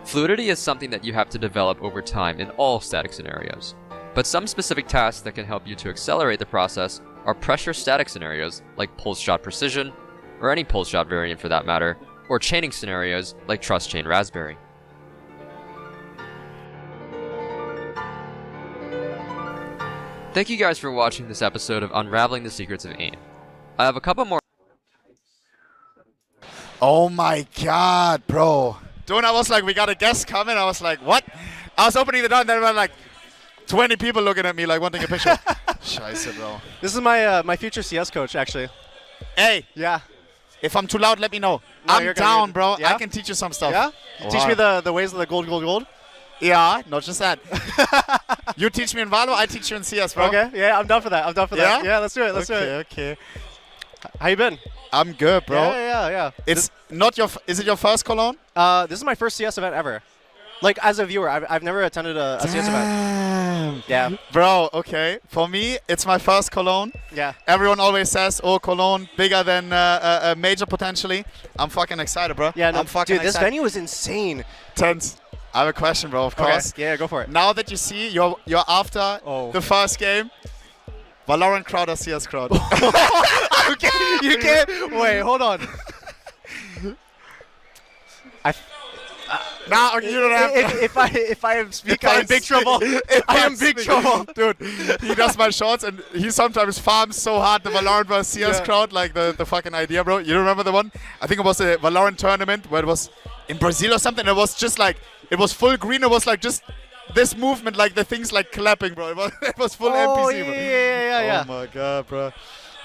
K: Fluidity is something that you have to develop over time in all static scenarios, but some specific tasks that can help you to accelerate the process are pressure static scenarios like pulse shot precision, or any pulse shot variant for that matter, or chaining scenarios like Trust Chain Raspberry. Thank you guys for watching this episode of Unraveling the Secrets of AIM. I have a couple more.
L: Oh my god, bro. Dude, I was like, we got a guest coming. I was like, what? I was opening the door and there were like 20 people looking at me like wanting a picture. Scheiße, bro.
M: This is my future CS coach, actually.
L: Hey.
M: Yeah.
L: If I'm too loud, let me know.
M: No,
L: I'm down, bro.
M: Yeah?
L: I can teach you some stuff.
M: Yeah? You teach me the ways of the gold.
L: Yeah, not just that. You teach me in Valo, I teach you in CS, bro.
M: Okay, yeah, I'm down for that. Yeah, let's do it. Let's do it.
L: Okay.
M: How you been?
L: I'm good, bro.
M: Yeah.
L: It's not your. Is it your first Cologne?
M: This is my first CS event ever. Like as a viewer, I've never attended a CS event. Yeah.
L: Bro, okay. For me, it's my first Cologne.
M: Yeah.
L: Everyone always says, "Oh, Cologne, bigger than a major potentially." I'm fucking excited, bro.
M: Yeah, no,
L: I'm fucking
M: dude, this
L: excited.
M: venue is insane.
L: Tense. I have a question, bro. Of course.
M: Okay. Yeah, go for it.
L: Now that you see you're after the first game, Valorant crowd or CS crowd?
M: Okay, you can't. Wait, hold on.
L: Nah, you don't have to.
M: If I speak, I am big trouble. I am big trouble.
L: Dude, he does my shorts and he sometimes farms so hard the Valorant vs CS crowd, like the fucking idea, bro. You remember the one? I think it was a Valorant tournament where it was in Brazil or something. It was just like, it was full green. It was like just this movement, like the things like clapping, bro. It was full NPC, bro.
M: Yeah.
L: Oh my god, bro.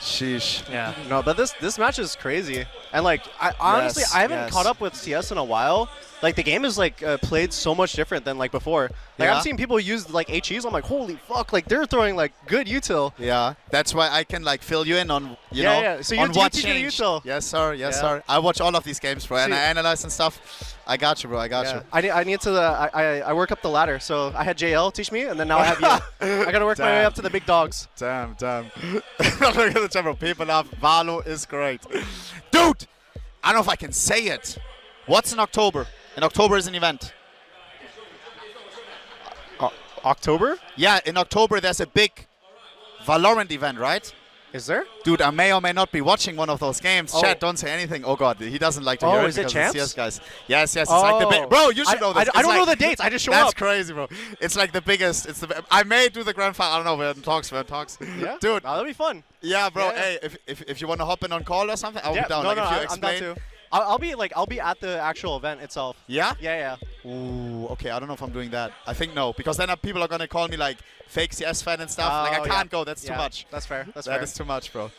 L: Sheesh.
M: Yeah. No, but this match is crazy. And like, I honestly haven't caught up with CS in a while. Like the game is like played so much different than like before. Like I've seen people use like HEs. I'm like, holy fuck! Like they're throwing like good util.
L: Yeah, that's why I can like fill you in on you know.
M: Yeah. So
L: on what
M: teach me the
L: changed.
M: util.
L: Yes, sir. Yes, sir. I watch all of these games, bro, and I analyze and stuff. I got you, bro. I got you.
M: I need to. I work up the ladder. So I had JL teach me, and then now I have you. I gotta work my way up to the big dogs.
L: Damn. Look at the chat, bro. People love Valo is great, dude. I don't know if I can say it. What's in October? In October is an event.
M: October?
L: Yeah, in October there's a big Valorant event, right?
M: Is there?
L: Dude, I may or may not be watching one of those games. Chat, don't say anything. Oh god, he doesn't like to hear it
M: is it
L: because
M: Champs?
L: it's CS guys. Yes, it's like the big. Bro, you should know this.
M: I don't know the dates. I just show
L: That's
M: up.
L: crazy, bro. It's like the biggest. It's the. I may do the grand final. I don't know. We're in talks.
M: Yeah,
L: dude.
M: That'll be fun.
L: Yeah, bro.
M: Yeah.
L: Hey, if you want to hop in on call or something, I'll be down.
M: No,
L: like, if you
M: I'm down
L: explain.
M: too. I'll be at the actual event itself.
L: Yeah?
M: Yeah.
L: Ooh, okay. I don't know if I'm doing that. I think no, because then people are gonna call me like fake CS fan and stuff. Like I can't go. That's too much.
M: That's fair.
L: That is too much, bro.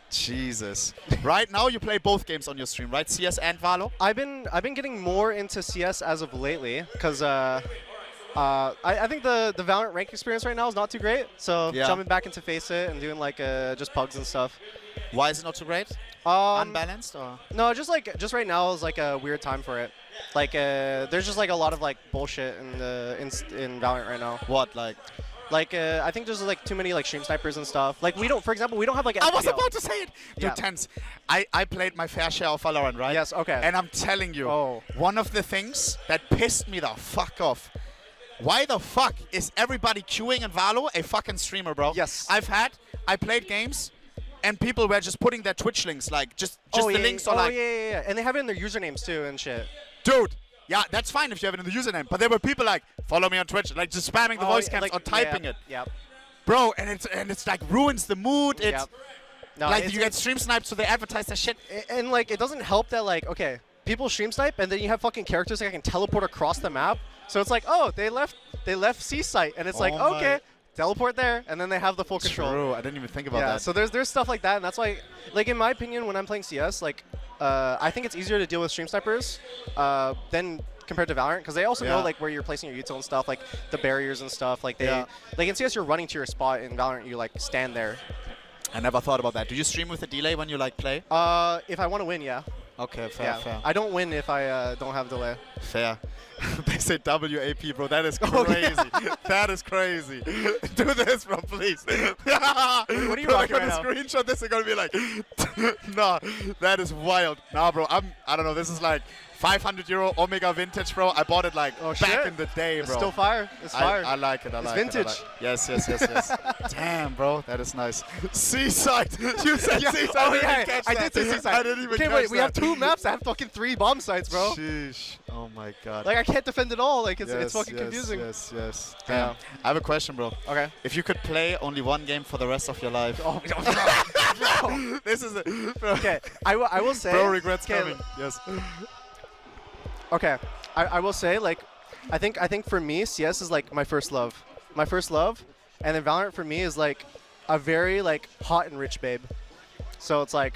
L: Jesus. Right now you play both games on your stream, right? CS and Valo?
M: I've been getting more into CS as of lately because I think the Valorant rank experience right now is not too great. So jumping back into Faceit and doing like just pugs and stuff.
L: Why is it not too great? Unbalanced or?
M: No, just right now is like a weird time for it. Like there's just like a lot of like bullshit in Valorant right now.
L: What like?
M: Like I think there's like too many like stream snipers and stuff. Like for example, we don't have like FPL.
L: I was about to say it. Dude,
M: Yeah.
L: tense. I played my fair share of Valorant, right?
M: Yes, okay.
L: And I'm telling you, one of the things that pissed me the fuck off. Why the fuck is everybody queuing in Valo a fucking streamer, bro?
M: Yes.
L: I played games and people were just putting their Twitch links, like just the links or like.
M: Yeah. And they have it in their usernames too and shit.
L: Dude. Yeah, that's fine if you have it in the username. But there were people like, follow me on Twitch, like just spamming the voice cams or typing it.
M: Yep.
L: Bro, and it's like ruins the mood.
M: No,
L: Like you get stream sniped, so they advertise that shit.
M: And like it doesn't help that like okay, people stream snipe and then you have fucking characters that can teleport across the map. So it's like, oh, they left C site, and it's like,
L: Oh my.
M: okay, teleport there, and then they have the full control.
L: True. I didn't even think about
M: Yeah,
L: that.
M: so there's stuff like that, and that's why, like in my opinion, when I'm playing CS, like I think it's easier to deal with stream snipers than compared to Valorant, because they also know like where you're placing your util and stuff, like the barriers and stuff. Like they, like in CS, you're running to your spot. In Valorant, you like stand there.
L: I never thought about that. Do you stream with a delay when you like play?
M: If I want to win, yeah.
L: Okay, fair,
M: Yeah.
L: fair.
M: I don't win if I don't have delay.
L: Fair. They say WAP, bro. That is crazy.
M: Oh, yeah.
L: That is crazy. Do this, bro, please.
M: What are you
L: Bro,
M: rocking
L: I'm
M: right
L: gonna
M: now?
L: screenshot this. They're gonna be like, nah, that is wild. Nah, bro. I don't know. This is like 500 euro Omega vintage, bro. I bought it like back
M: shit.
L: in the day,
M: It's
L: bro.
M: still fire. It's fire.
L: I like it. I
M: It's
L: like
M: vintage.
L: it. I like it. Yes. Damn, bro. That is nice. Seaside. You said Seaside.
M: Oh,
L: I didn't
M: yeah,
L: catch
M: I
L: that.
M: did say Seaside.
L: I didn't even
M: okay,
L: catch
M: wait, we have
L: that.
M: 2 maps that have fucking 3 bomb sites, bro.
L: Sheesh. Oh my god.
M: Like I can't defend it all. Like it's fucking
L: yes,
M: confusing.
L: Yes.
M: Yeah.
L: Damn. I have a question, bro.
M: Okay.
L: If you could play only one game for the rest of your life.
M: Oh, bro.
L: This is it. Bro.
M: Okay, I will say.
L: Bro regrets
M: okay,
L: coming. Yes.
M: Okay, I will say like, I think for me CS is like my first love, and then Valorant for me is like a very like hot and rich babe. So it's like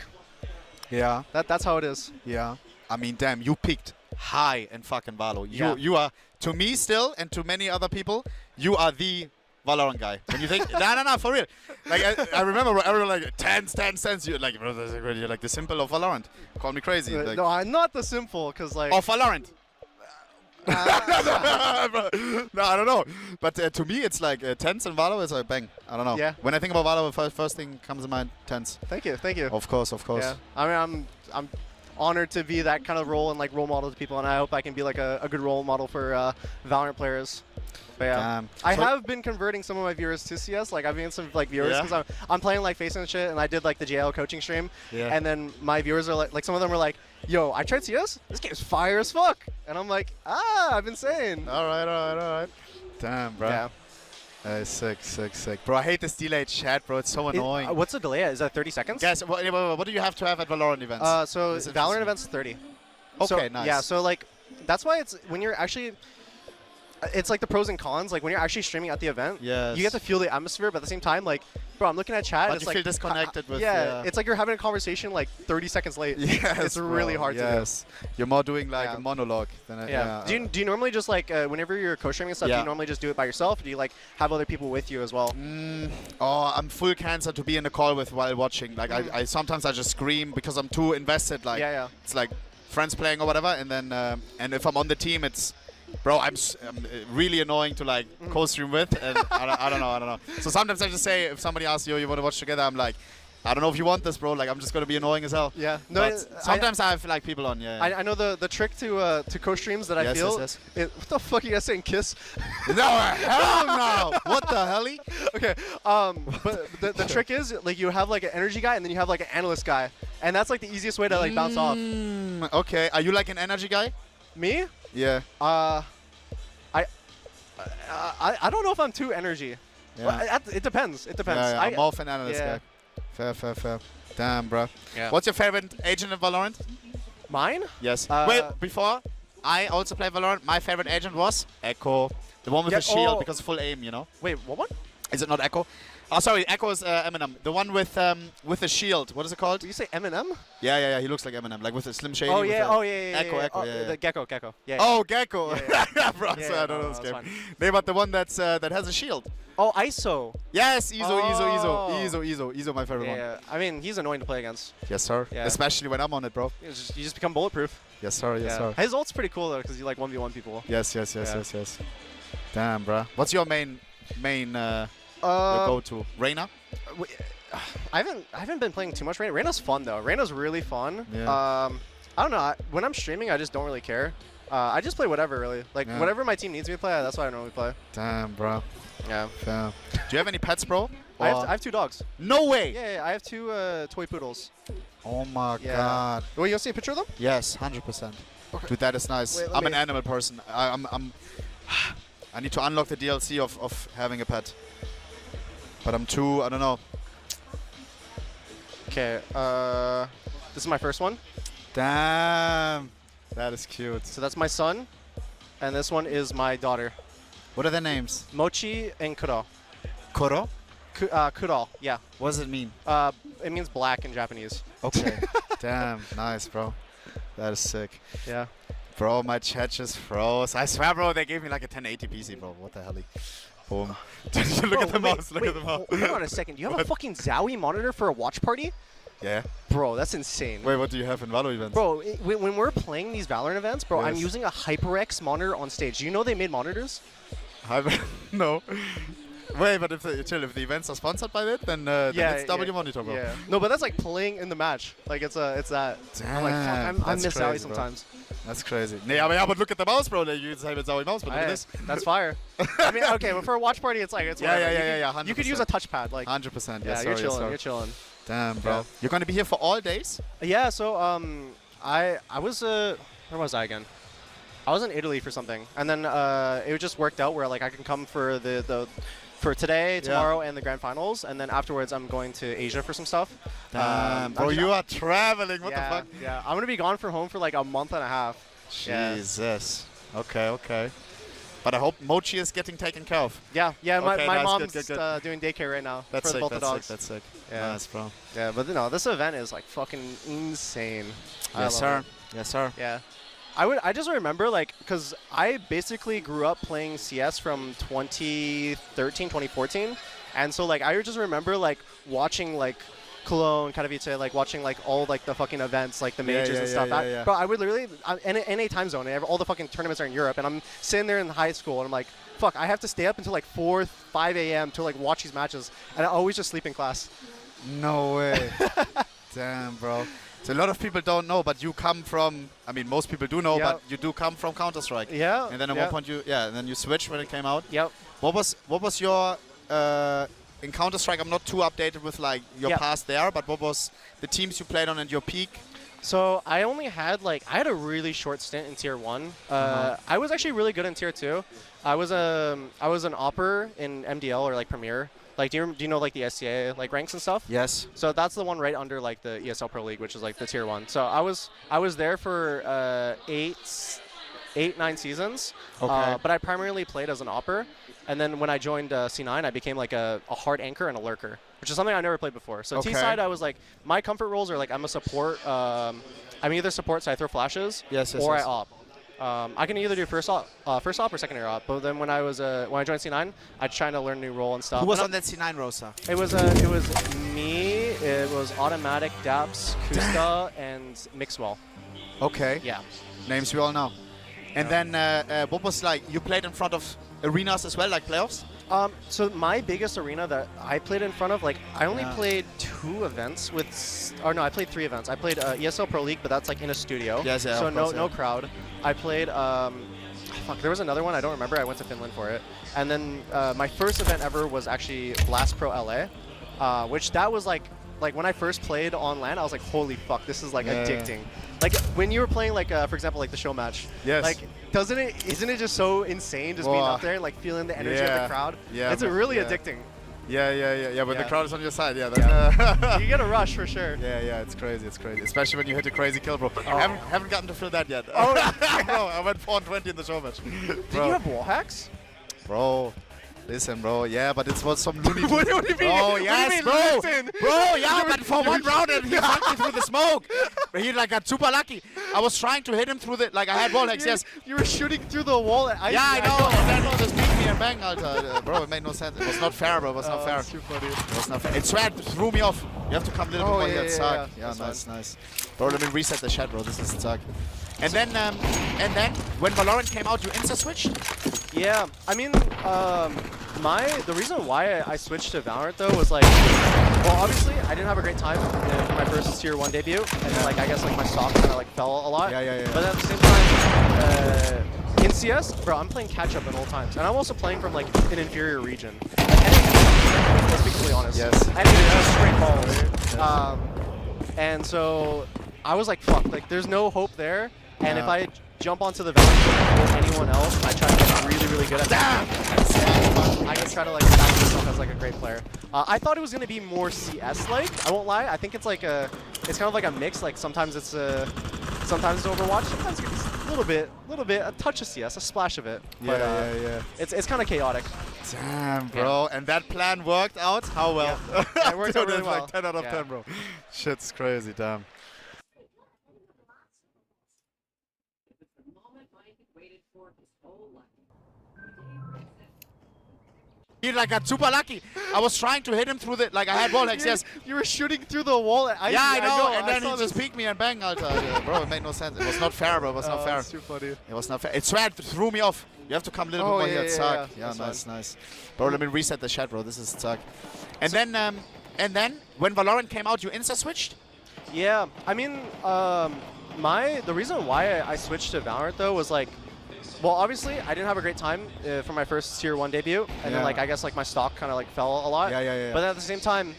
L: Yeah.
M: that's how it is.
L: Yeah. I mean, damn, you peaked high in fucking Valo.
M: Yeah.
L: You are, to me still, and to many other people, you are the Valorant guy. When you think, no, for real. Like, I remember everyone like, 10s. You're like, bro, you're like the simple of Valorant. Call me crazy. Like,
M: No, I'm not the simple, because like.
L: of Valorant. No, I don't know. But to me, it's like 10s and Valo is like bang. I don't know.
M: Yeah.
L: When I think about Valo, the first thing comes in mind, 10s.
M: Thank you.
L: Of course.
M: Yeah. I mean, I'm honored to be that kind of role and like role model to people, and I hope I can be like a good role model for Valorant players. But yeah, I have been converting some of my viewers to CS. Like I've been some like viewers because I'm playing like Face and shit, and I did like the JL coaching stream.
L: Yeah.
M: And then my viewers are like some of them were like, "Yo, I tried CS. This game's fire as fuck." And I'm like, I've been saying.
L: All right. Damn, bro.
M: Yeah.
L: Sick. Bro, I hate this delayed chat, bro. It's so annoying.
M: What's the delay? Is that 30 seconds?
L: Guys, what do you have to have at Valorant events?
M: So
L: Is it
M: Valorant
L: just-
M: events 30.
L: Okay,
M: So,
L: nice.
M: Yeah, so like that's why it's when you're actually. It's like the pros and cons. Like when you're actually streaming at the event,
L: Yes.
M: you get to feel the atmosphere, but at the same time, like, bro, I'm looking at chat.
L: But
M: and it's
L: you
M: like
L: feel disconnected with.
M: yeah, it's like you're having a conversation like 30 seconds late.
L: Yes,
M: it's really hard to do.
L: You're more doing like
M: Yeah.
L: a monologue than a,
M: Yeah. Do you normally just like whenever you're co-streaming and stuff? Do
L: Yeah.
M: you normally just do it by yourself? Or do you like have other people with you as well?
L: Oh, I'm full cancer to be in a call with while watching. Like I sometimes I just scream because I'm too invested. Like
M: Yeah.
L: it's like friends playing or whatever, and then and if I'm on the team, it's. Bro, I'm really annoying to like co-stream with, and I don't know. So sometimes I just say, if somebody asks you want to watch together, I'm like, I don't know if you want this, bro. Like I'm just gonna be annoying as hell.
M: Yeah.
L: But sometimes I have like people on. Yeah.
M: I know the trick to co-streams that I feel.
L: Yes.
M: What the fuck are you guys saying? Kiss?
L: No, hell no. What the hell?
M: Okay. But the trick is like you have like an energy guy and then you have like an analyst guy, and that's like the easiest way to like bounce off.
L: Okay. Are you like an energy guy?
M: Me?
L: Yeah.
M: I don't know if I'm too energy.
L: Yeah.
M: Well, it depends. It depends.
L: Yeah, I'm more of an analyst
M: yeah.
L: guy. Fair. Damn, bro.
M: Yeah.
L: What's your favorite agent in Valorant?
M: Mine?
L: Yes. Wait, before I also play Valorant, my favorite agent was Echo. The one with the shield, because full aim, you know?
M: Wait, what one?
L: Is it not Echo? Oh, sorry, Echo is Eminem. The one with the shield. What is it called?
M: Did you say Eminem?
L: Yeah. He looks like Eminem, like with a Slim Shady.
M: Oh
L: with
M: yeah.
L: a
M: Echo.
L: Echo.
M: The Gecko. Yeah.
L: Oh, Gecko.
M: Yeah.
L: Bro,
M: Yeah,
L: so I don't know this game. Nee, but the one that's that has a shield.
M: Oh, ISO.
L: Yes,
M: Oh.
L: ISO, my favorite one.
M: Yeah. I mean, he's annoying to play against.
L: Yes, sir.
M: Yeah.
L: Especially when I'm on it, bro.
M: You just become bulletproof.
L: Yes, sir. Yes, sir.
M: His ult's pretty cool though, because you like 1v1 people.
L: Yes. Damn, bro. What's your main your go-to? Reyna?
M: I haven't been playing too much Reyna. Reyna's fun though. Reyna's really fun.
L: Yeah.
M: I don't know. When I'm streaming, I just don't really care. I just play whatever really. Like whatever my team needs me to play, that's what I normally play.
L: Damn, bro.
M: Yeah.
L: Fair. Do you have any pets, bro?
M: I have 2 dogs.
L: No way.
M: Yeah, I have 2 toy poodles.
L: Oh my
M: Yeah.
L: god.
M: Well, you want to see a picture of them?
L: Yes, 100%. Dude, that is nice.
M: Wait, let
L: I'm
M: me-
L: an animal person. I need to unlock the DLC of having a pet. But I'm too, I don't know.
M: Okay. This is my first one.
L: Damn. That is cute.
M: So that's my son, and this one is my daughter.
L: What are their names?
M: Mochi and Kuro.
L: Koro?
M: Kuro, yeah.
L: What does it mean?
M: It means black in Japanese.
L: Okay. Damn. Nice, bro. That is sick.
M: Yeah.
L: Bro, my chat just froze. I swear, bro, they gave me like a 1080 PC, bro. What the hell? Boom. Look at the mouse. Look at the mouse.
M: Hold on a second. You have a fucking Zowie monitor for a watch party?
L: Yeah.
M: Bro, that's insane.
L: Wait, what do you have in Valo events?
M: Bro, when we're playing these Valorant events, bro, I'm
L: Yes.
M: using a HyperX monitor on stage. Do you know they made monitors?
L: No. Wait, but if the events are sponsored by it, then it's W monitor, bro.
M: Yeah. No, but that's like playing in the match. Like it's that.
L: Damn,
M: I'm like, fuck, I miss Zowie
L: crazy, bro.
M: sometimes.
L: That's crazy. Yeah, but look at the mouse, bro. Like, you say it's Zowie mouse, but look at this.
M: That's fire. I mean, okay, but for a watch party, it's whatever.
L: Yeah.
M: You could use a touchpad, like.
L: 100%.
M: Yeah, you're chilling. You're chilling.
L: Damn, bro.
M: Yeah.
L: You're gonna be here for all days?
M: Yeah. So I was where was I again? I was in Italy for something, and then it just worked out where like I can come for for today, tomorrow, and the grand finals, and then afterwards I'm going to Asia for some stuff.
L: Damn, bro, you are traveling. What the fuck?
M: Yeah, I'm gonna be gone from home for like a month and a half.
L: Jesus. Okay. But I hope Mochi is getting taken care of.
M: Yeah.
L: Okay,
M: my
L: nice,
M: mom's
L: good.
M: doing daycare right now
L: That's
M: for
L: sick.
M: both the dogs.
L: That's sick.
M: Yeah.
L: Nice, bro.
M: Yeah, but you know, this event is like fucking insane.
L: Yes, sir. Yes, sir.
M: Yeah. I just remember like because I basically grew up playing CS from 2013, 2014, and so like I just remember like watching like Cologne, Katowice, like watching like all like the fucking events, like the majors and stuff. Bro, I would literally in a time zone, and all the fucking tournaments are in Europe, and I'm sitting there in high school, and I'm like, fuck, I have to stay up until like 4, 5 a.m. to like watch these matches, and I always just sleep in class.
L: No way. Damn, bro. So a lot of people don't know, but you come from, I mean, most people do know, but you do come from Counter-Strike.
M: Yeah.
L: And then at one point and then you switched when it came out.
M: Yep.
L: What was your, in Counter-Strike, I'm not too updated with like your past there, but what was the teams you played on and your peak?
M: So I only had I had a really short stint in Tier 1. I was actually really good in Tier 2. I was an opper in MDL or like Premier. Like, do you know like the SCA like ranks and stuff?
L: Yes.
M: So that's the one right under like the ESL Pro League, which is like the Tier 1. So I was there for 9 seasons.
L: Okay.
M: But I primarily played as an opper, and then when I joined C9, I became like a hard anchor and a lurker, which is something I never played before. So T side, I was like, my comfort roles are like I'm a support. I'm either support, so I throw flashes, or I op. I can either do first op or secondary op. But then when I joined C9, I tried to learn a new role and stuff.
L: Who was on that C9 roster?
M: It was me. It was Automatic, Daps, Kusta, and Mixwell.
L: Okay.
M: Yeah.
L: Names we all know. And then what was like, you played in front of arenas as well, like playoffs?
M: So my biggest arena that I played in front of, like, I only played 2 events with, or no, I played 3 events. I played ESL Pro League, but that's like in a studio.
L: Yes, yeah,
M: so
L: of course,
M: no crowd. I played, there was another one, I don't remember. I went to Finland for it. And then my first event ever was actually Blast Pro LA, which that was like when I first played on LAN, I was like, holy fuck, this is like addicting. Like when you were playing like, for example, like the show match.
L: Yes.
M: Like, isn't it just so insane just being up there and like feeling the energy of the crowd?
L: Yeah.
M: It's really addicting.
L: Yeah. When the crowd is on your side,
M: You get a rush for sure.
L: Yeah, it's crazy. Especially when you hit a crazy kill, bro. Haven't gotten to feel that yet.
M: Oh,
L: bro, I went 4-20 in the show match.
M: Did you have wall hacks?
L: Bro, listen, bro. Yeah, but it was some loony.
M: What do you mean?
L: Oh, yes, bro.
M: Listen?
L: Bro, yeah, but for one round, and he fucked me through the smoke. But he like got super lucky. I was trying to hit him through the, like I had wall hacks, yes.
M: You were shooting through the wall.
L: I know. And then he just beat me and bang, Alter. Bro, it made no sense. It was not fair, bro. It was not fair.
M: Too funny.
L: It was not fair. It threw me off. You have to come a little bit more here. Suck. Yeah,
M: That's
L: nice. Bro, let me reset the chat, bro. This is suck. And then when Valorant came out, you insta-switched?
M: Yeah, I mean, the reason why I switched to Valorant though was like, well, obviously I didn't have a great time for my first Tier 1 debut, and then like I guess like my stock kind of like fell a lot.
L: Yeah.
M: But at the same time, in CS, bro, I'm playing catch up at all times, and I'm also playing from like an inferior region. Let's be completely honest.
L: Yes.
M: I need a straight ball. And so I was like, fuck, like there's no hope there. And if I jump onto the Valorant before anyone else, I try to get really, really good at that. I can try to like establish myself as like a great player. I thought it was gonna be more CS-like. I won't lie. I think it's like it's kind of like a mix. Like sometimes it's Overwatch, sometimes it's a little bit, a touch of CS, a splash of it.
L: Yeah,
M: But,
L: yeah.
M: It's kind of chaotic.
L: Damn, bro. And that plan worked out? How well?
M: Yeah, it worked out
L: Dude,
M: really
L: it's
M: well.
L: like 10 out of 10, bro. Shit's crazy, damn.
F: It was the moment Mike had waited for his whole life.
L: I got super lucky. I was trying to hit him through the, like I had wall hacks, yes.
M: You were shooting through the wall.
L: Yeah, I know. And
M: I
L: then
M: saw
L: he just
M: this.
L: peeked me and bang, Alter. Yeah, bro, it made no sense. It was not fair, bro. It was not fair.
M: It's too funny.
L: It was not fair. It threw me off. You have to come a little bit more here. Tuck. Yeah, nice. Bro, let me reset the chat, bro. This is Tuck. And then when Valorant came out, you insta switched?
M: Yeah, I mean, the reason why I switched to Valorant though was like, well, obviously I didn't have a great time for my first Tier 1 debut, and then like I guess like my stock kind of like fell a lot.
L: Yeah.
M: But at the same time,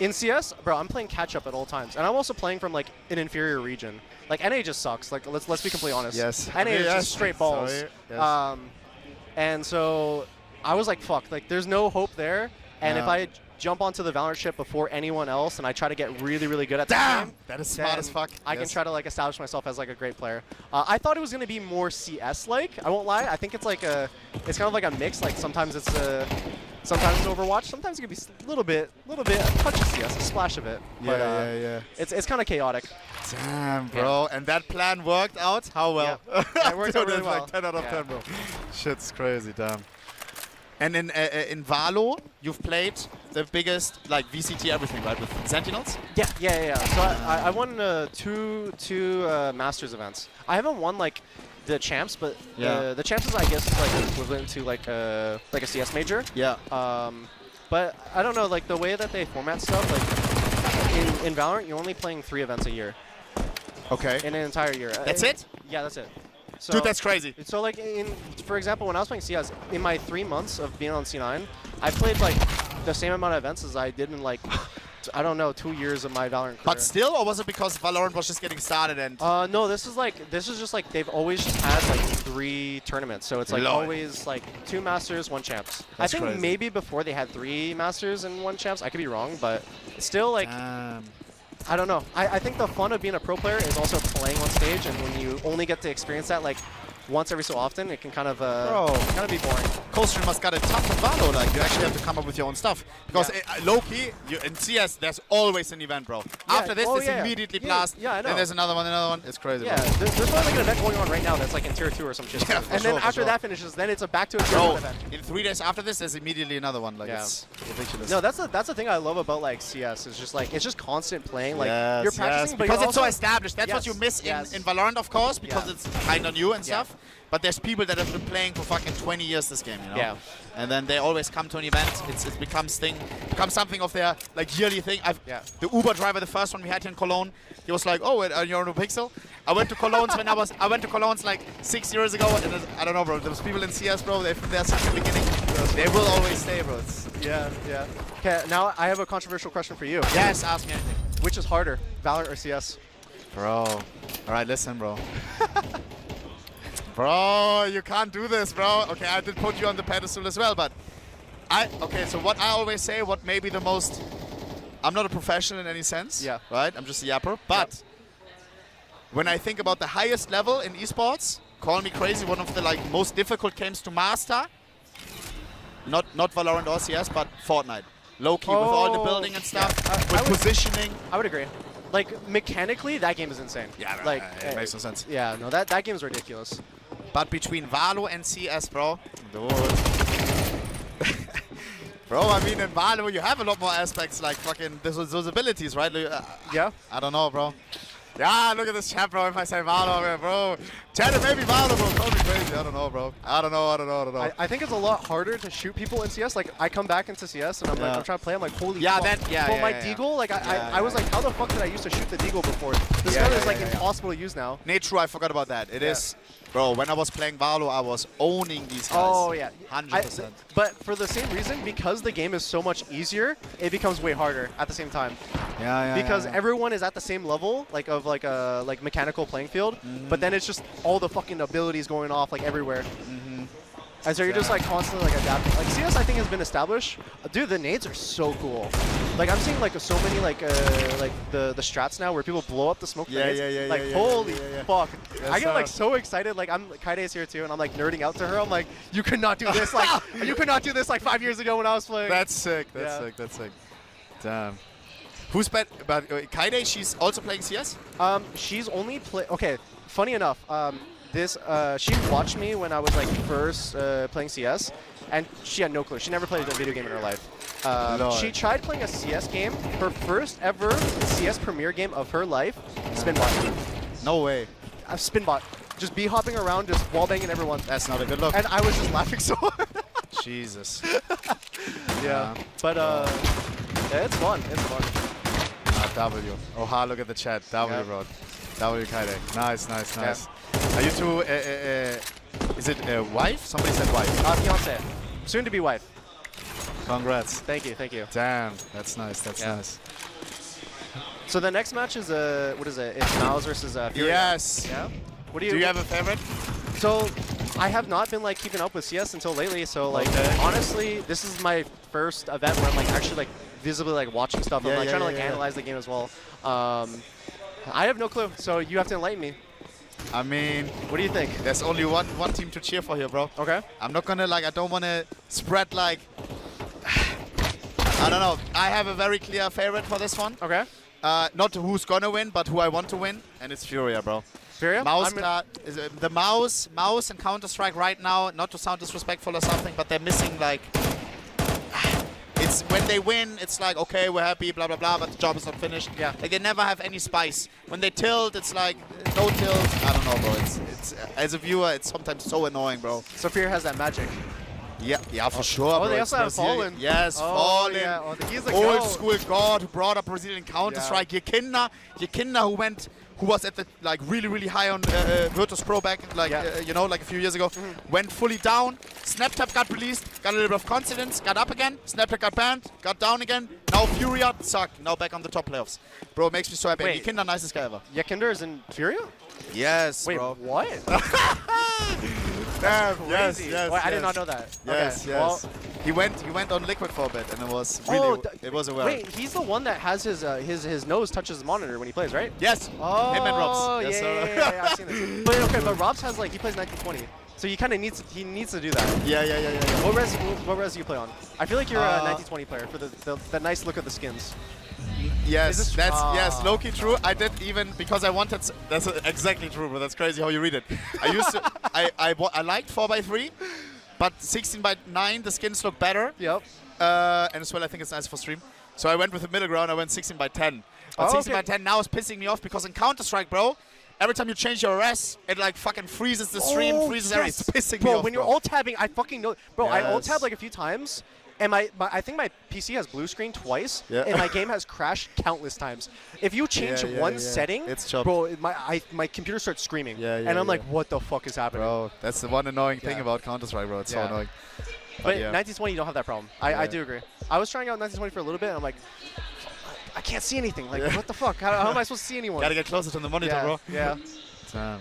M: in CS, bro, I'm playing catch up at all times, and I'm also playing from like an inferior region. Like NA just sucks. Like let's be completely honest.
L: Yes.
M: NA is just straight balls.
L: Sorry. Yes.
M: And so I was like, fuck, like there's no hope there. And if I jump onto the Valorant ship before anyone else and I try to get really, really good at the game,
L: that is smart as fuck.
M: I can try to like establish myself as like a great player. I thought it was gonna be more CS-like. I won't lie. I think it's like it's kind of like a mix. Like sometimes it's Overwatch. Sometimes it could be a little bit, a touch of CS, a splash of it. But,
L: Yeah.
M: It's kind of chaotic.
L: Damn, bro. And that plan worked out? How well?
M: Yeah, it worked out
L: Dude,
M: really
L: it's
M: well.
L: like 10 out of 10, bro. Shit's crazy, damn. And in Valo, you've played the biggest, like, VCT everything, right, with Sentinels?
M: Yeah. So I won two Masters events. I haven't won, like, the champs, but the champs is, I guess, like, equivalent to, like a CS major.
L: Yeah.
M: But I don't know, like, the way that they format stuff, like, in Valorant, you're only playing 3 events a year.
L: Okay.
M: In an entire year.
L: That's it?
M: Yeah, that's it. So,
L: Dude, that's crazy.
M: So, like, for example, when I was playing CS, in my 3 months of being on C9, I played, like, the same amount of events as I did in, like, I don't know, 2 years of my Valorant career.
L: But still, or was it because Valorant was just getting started and...
M: No, this is just, like, they've always just had, like, 3 tournaments. So it's, like, always, like, 2 Masters, 1 Champs. I think
L: crazy.
M: maybe before they had 3 Masters and 1 Champs. I could be wrong, but still, like... I don't know. I think the fun of being a pro player is also playing on stage, and when you only get to experience that, like, once every so often, it can kind of be boring.
L: Coldstream must got a tough of Valo, like you actually have to come up with your own stuff. Because low-key, in CS, there's always an event, bro. After this, there's immediately blast,
M: I know.
L: then there's another one. It's crazy,
M: Yeah,
L: bro.
M: there's probably like an event going on right now that's like in Tier 2 or some shit.
L: Yeah,
M: and then after that finishes, then it's back to a Tier 1 event.
L: In 3 days after this, there's immediately another one. Like, it's ridiculous.
M: No, that's the thing I love about like CS. It's just like, it's just constant playing. Like,
L: Yes,
M: you're practicing, but
L: because
M: you're
L: it's so
M: also
L: established. That's what you miss in Valorant, of course, because it's kind of new and stuff. But there's people that have been playing for fucking 20 years this game, you know?
M: Yeah.
L: And then they always come to an event. It becomes something of their like yearly thing. The Uber driver, the first one we had here in Cologne, he was like, "Oh, you're on a Pixel." I went to Cologne's I went to Cologne's like 6 years ago, and I don't know, bro. Those people in CS, bro, they're from there since the beginning. They will always stay, bro.
M: Yeah. Okay, now I have a controversial question for you.
L: Yes, ask me anything.
M: Which is harder, Valorant or CS?
L: Bro. All right, listen, bro. Bro, you can't do this, bro. Okay, I did put you on the pedestal as well, but so what I always say, what may be the most, I'm not a professional in any sense, right? I'm just a yapper, but when I think about the highest level in esports, call me crazy, one of the like most difficult games to master, not Valorant or CS, but Fortnite. Low-key, with all the building and stuff, with positioning.
M: I would agree. Like, mechanically, that game is insane.
L: Yeah,
M: like,
L: it makes no sense.
M: Yeah, no, that game is ridiculous.
L: But between Valo and CS, bro, bro, I mean, in Valo, you have a lot more aspects, like fucking those abilities, right?
M: Yeah.
L: I don't know, bro. Yeah, look at this chat, bro. If I say Valo, bro. Chat, it may be Valo, bro. Call me crazy. I don't know, bro. I don't know.
M: I think it's a lot harder to shoot people in CS. Like, I come back into CS and I'm like, I'm trying to play. I'm like, holy fuck. My Deagle, like, I was like, how the fuck did I used to shoot the Deagle before? This gun is like impossible to use now.
L: Nate, true, I forgot about that. It is. Bro, when I was playing Valo, I was owning these guys.
M: Oh, yeah.
L: 100%.
M: But for the same reason, because the game is so much easier, it becomes way harder at the same time.
L: Yeah.
M: Because everyone is at the same level, like, of like a mechanical playing field, but then it's just all the fucking abilities going off like everywhere. And so you're just like constantly like adapting. Like CS I think has been established. Dude, the nades are so cool. Like I'm seeing like so many like the strats now where people blow up the smoke grenades. Like holy fuck.
L: Yes,
M: I get like so excited. Like Kaide's here too and I'm like nerding out to her. I'm like, you could not do this like you could not do this like 5 years ago when I was playing.
L: That's sick. That's sick. That's sick. Damn. Who's bet? But Kaide, she's also playing CS?
M: She's only okay, funny enough, she watched me when I was like first playing CS, and she had no clue. She never played a video game in her life. She tried playing a CS game. Her first ever CS Premier game of her life, Spinbot.
L: No way.
M: Spinbot. Just b-hopping around, just wall-banging everyone.
L: That's not a good look.
M: And I was just laughing so hard.
L: Jesus.
M: Yeah. But yeah, it's fun. It's fun.
L: W. Oha, look at the chat. W, bro. W Kaide. Nice, nice, nice.
M: Yeah.
L: Are you two, is it a wife? Somebody said wife.
M: Fiance. Soon to be wife.
L: Congrats.
M: Thank you, thank you.
L: Damn, that's nice, that's nice.
M: So the next match is, what is it? It's Mouse versus Fury.
L: Yes.
M: Yeah? What
L: do you have a favorite?
M: So, I have not been like keeping up with CS until lately, so like, honestly, this is my first event where I'm like actually like visibly like watching stuff and like trying to like analyze the game as well. I have no clue, so you have to enlighten me.
L: I mean,
M: what do you think?
L: There's only one team to cheer for here, bro.
M: Okay.
L: I'm not gonna like, I don't wanna spread like, I don't know. I have a very clear favorite for this one.
M: Okay.
L: Not who's gonna win, but who I want to win, and it's Furia, bro.
M: Furia?
L: Mouse the mouse and Counter-Strike right now, not to sound disrespectful or something, but they're missing like, it's when they win, it's like, okay, we're happy, blah, blah, blah, but the job is not finished.
M: Yeah.
L: Like, they never have any spice. When they tilt, it's like, no tilt. I don't know, bro. It's as a viewer, it's sometimes so annoying, bro.
M: So Furia has that magic.
L: Yeah, for sure, bro.
M: They also have Fallen.
L: Yes, Fallen.
M: Yeah. Oh, he's a
L: old
M: goat.
L: school god who brought up Brazilian Counter-Strike. Yekinna, who was at the like really high on Virtus Pro back like you know, like a few years ago, went fully down. Snaptap got released, got a little bit of confidence, got up again. Snaptap got banned, got down again. Now Furia sucked. Now back on the top playoffs. Bro, it makes me so happy.
M: Wait.
L: Yekinna, nicest guy ever.
M: Yekinder is in Furia?
L: Yes,
M: Wait,
L: bro.
M: what?
L: Damn, yes.
M: Wait, I did not know that.
L: Yes,
M: okay.
L: yes.
M: Well,
L: he went on Liquid for a bit, and it was really, it was a well.
M: Wait, he's the one that has his nose touches the monitor when he plays, right?
L: Yes.
M: Oh,
L: him and Robs. Yes,
M: yeah, I've seen this. But okay, but Robs has like, he plays 1920. So he kind of needs to do that.
L: Yeah.
M: What res do you play on? I feel like you're a 1920 player for the nice look of the skins.
L: Yes, yes, low-key true. I did even because I wanted. That's exactly true, bro. That's crazy how you read it. I used to. I liked 4x3, but 16x9 the skins look better.
M: Yep.
L: And as well, I think it's nice for stream. So I went with the middle ground. I went 16x10. But 16x10 now is pissing me off because in Counter-Strike, bro, every time you change your RS, it like fucking freezes the stream, freezes everything. It's pissing me off,
M: bro. When you're alt tabbing, I fucking know. Bro,
L: yes.
M: I alt tabbed like a few times. And I think my PC has blue screen twice, and my game has crashed countless times. If you change one setting,
L: it's chopped.
M: Bro, my computer starts screaming, and I'm like, what the fuck is happening?
L: Bro, that's the one annoying thing about Counter-Strike, bro. It's so annoying.
M: But 1920, you don't have that problem. I do agree. I was trying out 1920 for a little bit, and I'm like, I can't see anything. Like, what the fuck? How am I supposed to see anyone?
L: Gotta get closer to the monitor, bro.
M: Yeah.
L: Damn.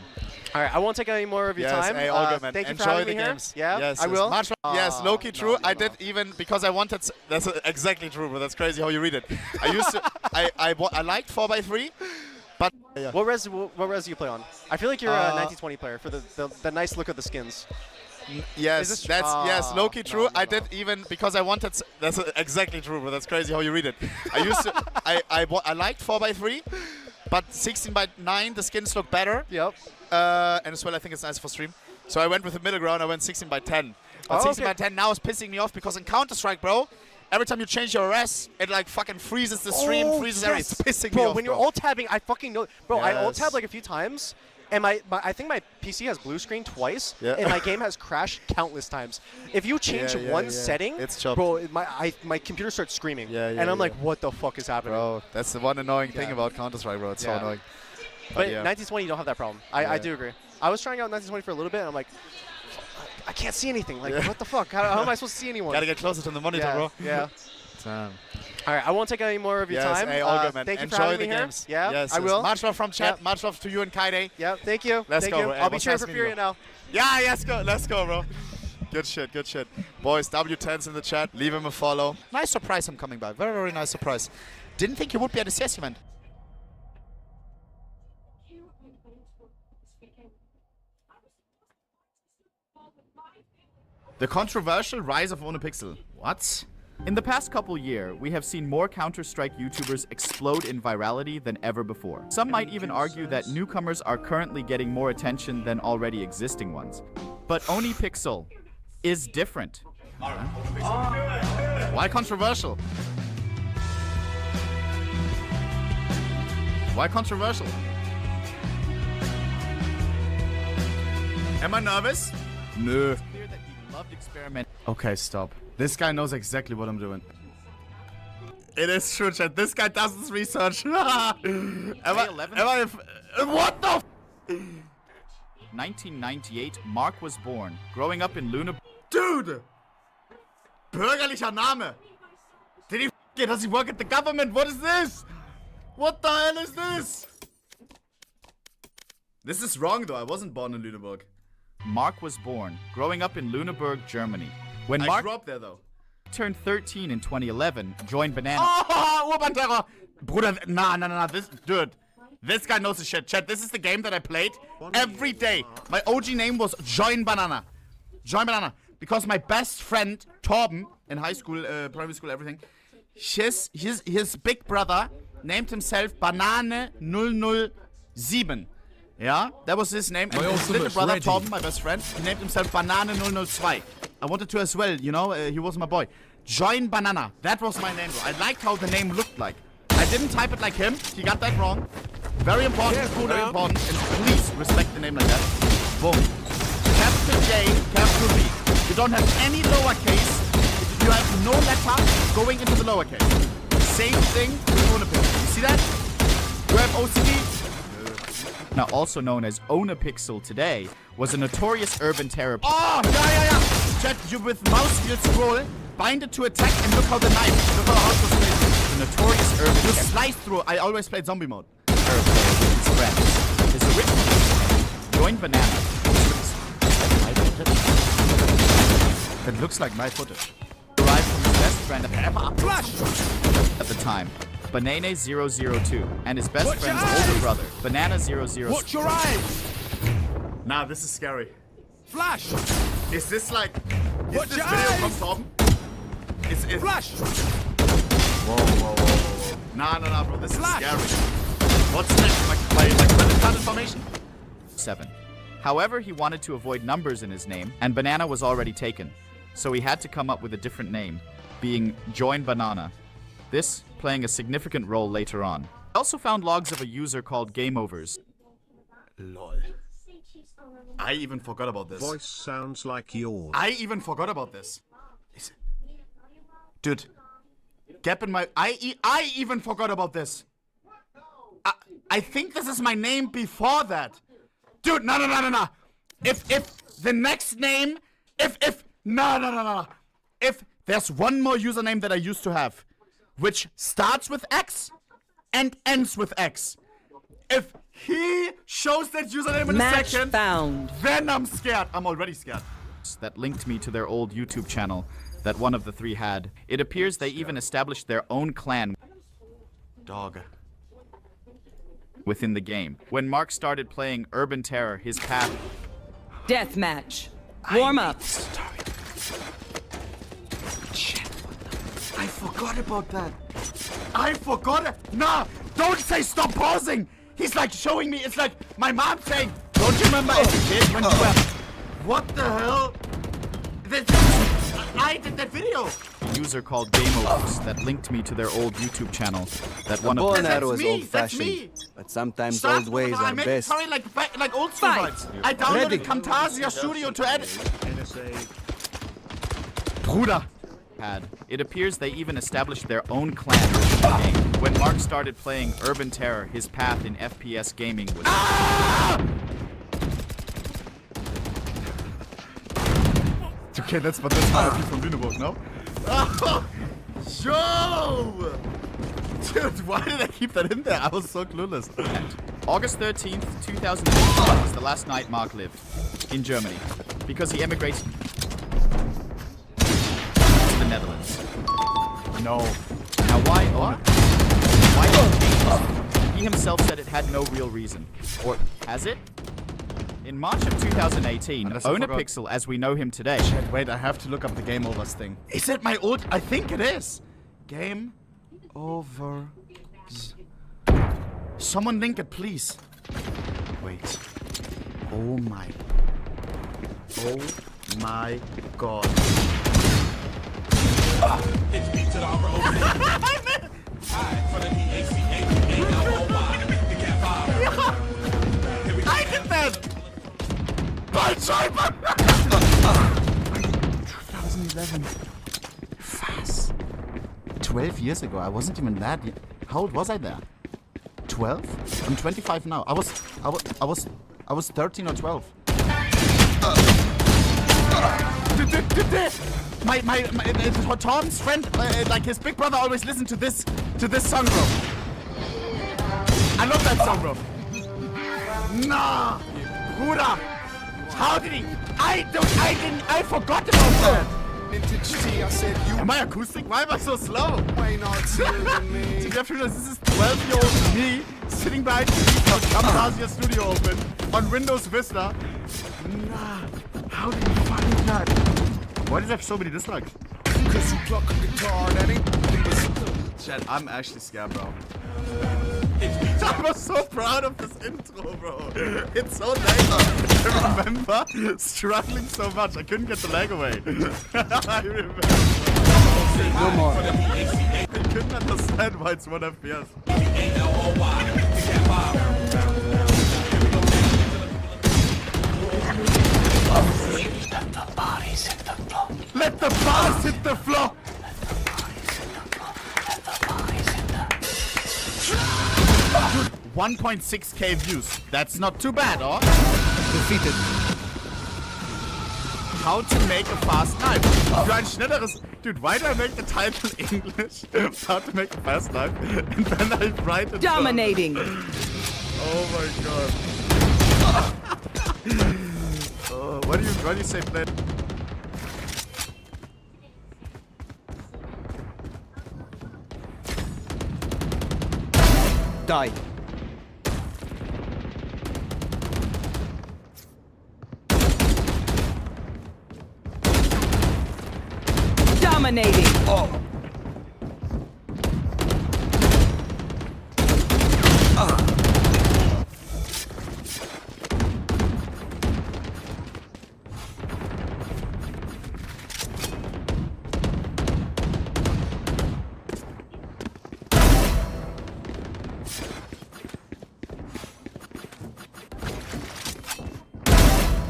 M: All right, I won't take any more of your time.
L: Hey, all good, man.
M: Thank you
L: Enjoy
M: for having
L: the
M: me
L: games.
M: Here. Yeah,
L: yes,
M: I will.
L: Yes, low-key true. I did even because I wanted. That's exactly true, bro. That's crazy how you read it. I used to. I liked 4x3, but
M: What res do you play on? I feel like you're a 1920 player for the nice look of the skins.
L: Yes, yes, low-key true. I did even because I wanted. That's exactly true, bro. That's crazy how you read it. I used to. I liked 4x3, but 16x9 the skins look better.
M: Yep.
L: And as well, I think it's nice for stream. So I went with the middle ground. I went 16x10. But 16x10 now is pissing me off because in Counter-Strike, bro, every time you change your RS, it like fucking freezes the stream, freezes everything. It's pissing me off,
M: bro. When you're alt tabbing, I fucking know. Bro, I alt tabbed like a few times, and I think my PC has blue screen twice, and my game has crashed countless times. If you change one setting,
L: it's chopped.
M: Bro, my computer starts screaming, and I'm like, what the fuck is happening?
L: Bro, that's the one annoying thing about Counter-Strike, bro. It's so annoying.
M: But 1920, you don't have that problem. I do agree. I was trying out 1920 for a little bit, and I'm like, I can't see anything. Like, what the fuck? How am I supposed to see anyone?
L: Gotta get closer to the monitor, bro.
M: Yeah.
L: Damn.
M: All right, I won't take any more of your time.
L: Hey, all good, man.
M: Thank you
L: Enjoy
M: for having
L: the
M: me
L: games.
M: here. Yeah,
L: yes,
M: I will.
L: Much love from chat.
M: Yep.
L: Much love to you and Kaide.
M: Yep, thank you.
L: Let's
M: thank
L: go,
M: you.
L: bro.
M: I'll be
L: What's
M: cheering
L: nice
M: for
L: meeting
M: Fury
L: you.
M: now.
L: Yeah, let's go, bro. Good shit, good shit. Boys, W10's in the chat. Leave him a follow. Nice surprise him coming by. Very, very nice surprise. Didn't think he would be at the CS event. The controversial rise of Onepixel. What?
N: In the past couple years, we have seen more Counter-Strike YouTubers explode in virality than ever before. Some might even argue that newcomers are currently getting more attention than already existing ones. But Onepixel is different.
L: Why controversial? Why controversial? Am I nervous? No. Okay, stop. This guy knows exactly what I'm doing. It is true, chat. This guy does his research. What the
N: 1998, Mark was born, growing up in Luna.
L: Dude! Bürgerlicher Name! Did he does he work at the government? What is this? What the hell is this? This is wrong though, I wasn't born in Lüneburg.
N: Mark was born, growing up in Lüneburg, Germany. When
L: I
N: Mark
L: grew up there though.
N: turned 13 in 2011, joined Banana.
L: Oh, Urban Terror! Bruder, nah, this guy knows the shit. Chat, this is the game that I played every day. My OG name was Join Banana. Join Banana. Because my best friend, Torben, in high school, primary school, everything, his big brother named himself Banane 007. Yeah, that was his name. And his little brother, Torben, my best friend, he named himself Banane 002. I wanted to as well, you know, he was my boy. Join Banana. That was my name. I liked how the name looked like. I didn't type it like him. He got that wrong. Very important. Very important. And please respect the name like that. Boom. Capital J, capital B. You don't have any lowercase. You have no letter going into the lowercase. Same thing with Onepixel. You see that? You have OCD.
N: Now also known as Onepixel today, was a notorious urban terror.
L: Oh, yeah. Chat, you with mouse wheel scroll, bind it to attack, and look how the knife, look how hard was played.
N: The notorious urban
L: You slice through. I always played zombie mode.
N: his friends. His original joined Banana.
L: That looks like my footage.
N: Derived from his best friend at the time, Banane002, and his best friend's older brother, Banana003.
L: Watch your eyes! Nah, this is scary.
H: Flash!
L: Is this like...
H: Watch
L: this
H: your
L: video
H: eyes!
L: from Torben? Is it...
H: Flash!
L: Whoa. Nah, bro. This is scary. What's next? Like credit card information?
N: 7. However, he wanted to avoid numbers in his name, and Banana was already taken. So he had to come up with a different name, being Join Banana. This playing a significant role later on. I also found logs of a user called Game Overs.
L: Lol. I even forgot about this.
J: Voice sounds like yours.
L: I even forgot about this. Dude. Gap in my... I even forgot about this. I think this is my name before that. Dude, no. If the next name... No. If there's one more username that I used to have, which starts with X and ends with X. If he shows that username in a second, then I'm scared. I'm already scared.
N: That linked me to their old YouTube channel that one of the three had. It appears they even established their own clan within the game. When Mark started playing Urban Terror, his path...
O: Deathmatch. Warm up.
L: Shit. I forgot about that. I forgot it. Nah, don't say stop pausing. He's like showing me. It's like my mom saying, don't you remember as a kid when you were... What the hell? I did that video.
N: A user called Game Overs that linked me to their old YouTube channel. That one
P: bow
N: of
P: and arrow is old-fashioned, but sometimes old ways are best.
L: Sorry, like old school rights. I downloaded Camtasia Studio to edit.
N: Bruder. It appears they even established their own clan within the game. When Mark started playing Urban Terror, his path in FPS gaming was...
L: Okay, that's how I from Lüneburg, no? Yo! Dude, why did I keep that in there? I was so clueless.
N: August 13th, 2008 was the last night Mark lived in Germany because he emigrated to the Netherlands. No. Now why? Why? He himself said it had no real reason. Or has it? In March of 2018, Onapixel, as we know him today.
L: Shit, wait, I have to look up the game overs thing. Is it my old? I think it is. Game over. Someone link it, please. Wait. Oh my god. I did that! By Cyber! 2011. Fast. 12 years ago. I wasn't even that. How old was I there? 12? I'm 25 now. I was 13 or 12. My Tom's friend, like his big brother, always listened to this song, bro. I love that song, bro. Nah, Bruder, how did he? I forgot about that. Am I acoustic? Why am I so slow? This is 12-year-old me sitting behind the Camtasia Studio Open on Windows Vista. Nah, how did you find that? Why does it have so many dislikes? Cause you pluck a guitar and Chat, I'm actually scared, bro. I was so proud of this intro, bro. It's so lame. I remember struggling so much. I couldn't get the lag away. I remember.
P: No more.
L: I couldn't understand why it's 1 FPS. Let the bodies hit the floor. Let the bodies hit the floor. 1.6k views. That's not too bad, or?
P: Defeated.
L: How to make a fast knife. Für ein schnelleres... Dude, why do I make the title English? How to make a fast knife? And then I write it
O: Dominating.
L: down. Oh my god. What do you say, play?
P: Die.
O: Dominating.
P: Oh.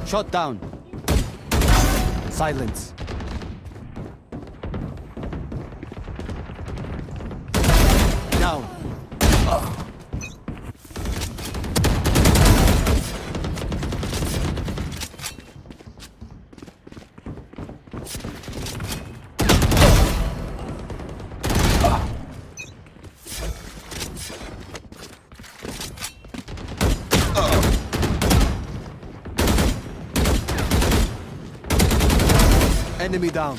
P: Shot down. Silence. Down. Enemy down.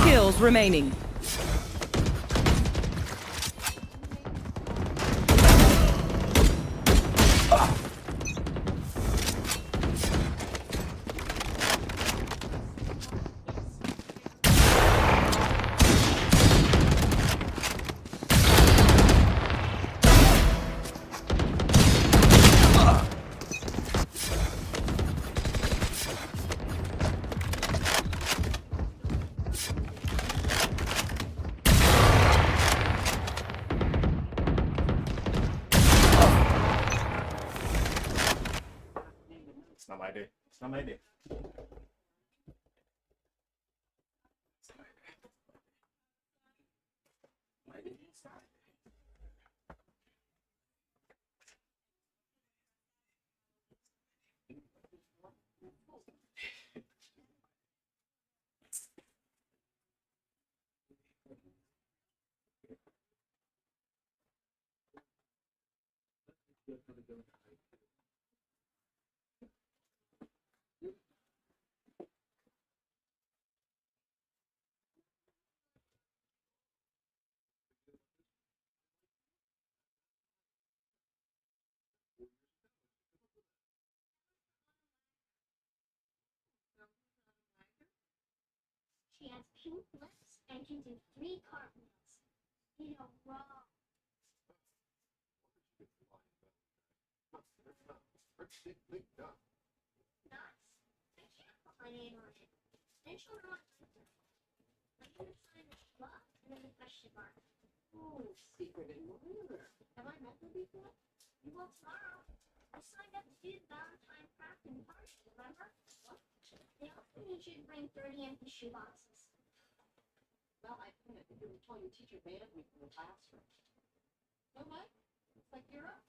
O: Kills remaining.
L: not my day. It's not my day.
Q: She has pink lips and can do 3 cartwheels in a row. Nice. I can't put my name on it. Then she'll know what to do. I'm gonna sign the love and then the question mark.
F: Oh, secret admirer. Have I met her before?
Q: Well, tomorrow, I signed up to do the Valentine crafting party, remember? What? They also need you to bring 30 empty shoeboxes.
F: Well, I think you were told your teacher banned me from the classroom. So what? It's like you're up.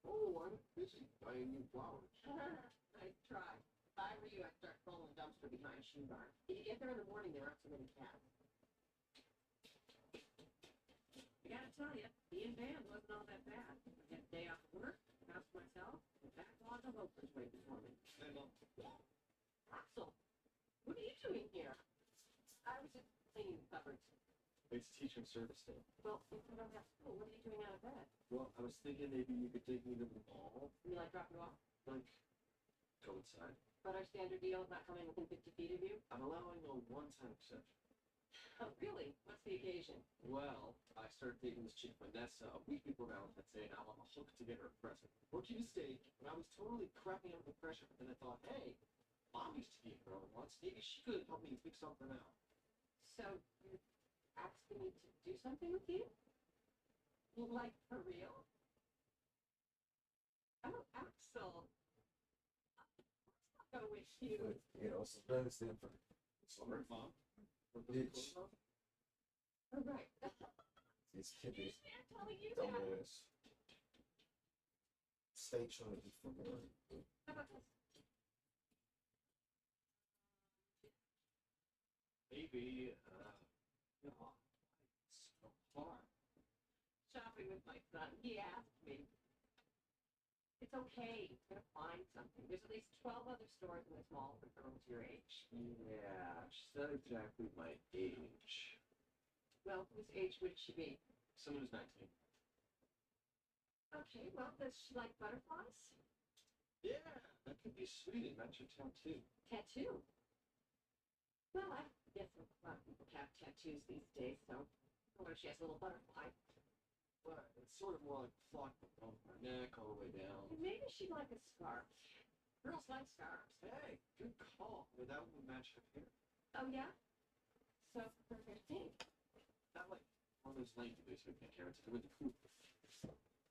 J: Oh, I'm busy buying new flowers.
F: Nice try. If I were you, I'd start filling the dumpster behind Shoe Barn. If you get there in the morning, there aren't so many cats. I gotta tell you, being banned wasn't all that bad. I had a day off of work, house to myself, and backlog of opens waiting for me.
J: Hey, Mom.
F: Axel, what are you doing here? I was just cleaning the cupboards.
J: It's teaching service day.
F: Well, if you don't have school, what are you doing out of bed?
J: Well, I was thinking maybe you could take me to the mall.
F: You like drop you off?
J: Like, go inside.
F: But our standard deal is not coming within 50 feet of you?
J: I'm allowing a one-time exception.
F: Oh, really? What's the occasion?
J: Well, I started dating this chick Vanessa a week before Valentine's Day, and I'm on the hook to get her a present. Rookie mistake, and I was totally crapping under the pressure, but then I thought, hey, Mom used to be a girl once. Maybe she could help me fix something out.
F: So, you're asking me to do something with you? Like, for real? Oh, Axel. Let's not go with you.
J: But, you know, sometimes stand for sorry, Mom. Bitch.
F: Oh, right.
J: These kiddies.
F: Usually I'm telling you
J: Don't
F: that.
J: do this. Stay trying to be fucking right.
F: How about this?
J: Maybe, you know, it's so far.
F: Shopping with my son. He asked me. It's okay. You're gonna find something. There's at least 12 other stores in this mall for girls your age.
J: Yeah, she's not exactly my age.
F: Well, whose age would she be?
J: Someone who's 19.
F: Okay, well, does she like butterflies?
J: Yeah, that could be sweet. It match your tattoo.
F: Tattoo? Well, I guess a lot of people have tattoos these days, so what if she has a little butterfly?
J: But it's sort of more like a flock from her neck all the way down.
F: Maybe she'd like a scarf. Girls like scarves.
J: Hey, good call. Yeah, that would match her hair.
F: Oh, yeah? So, her hair pink.
J: Not like one of those lengthy ways we can carrots with the cool.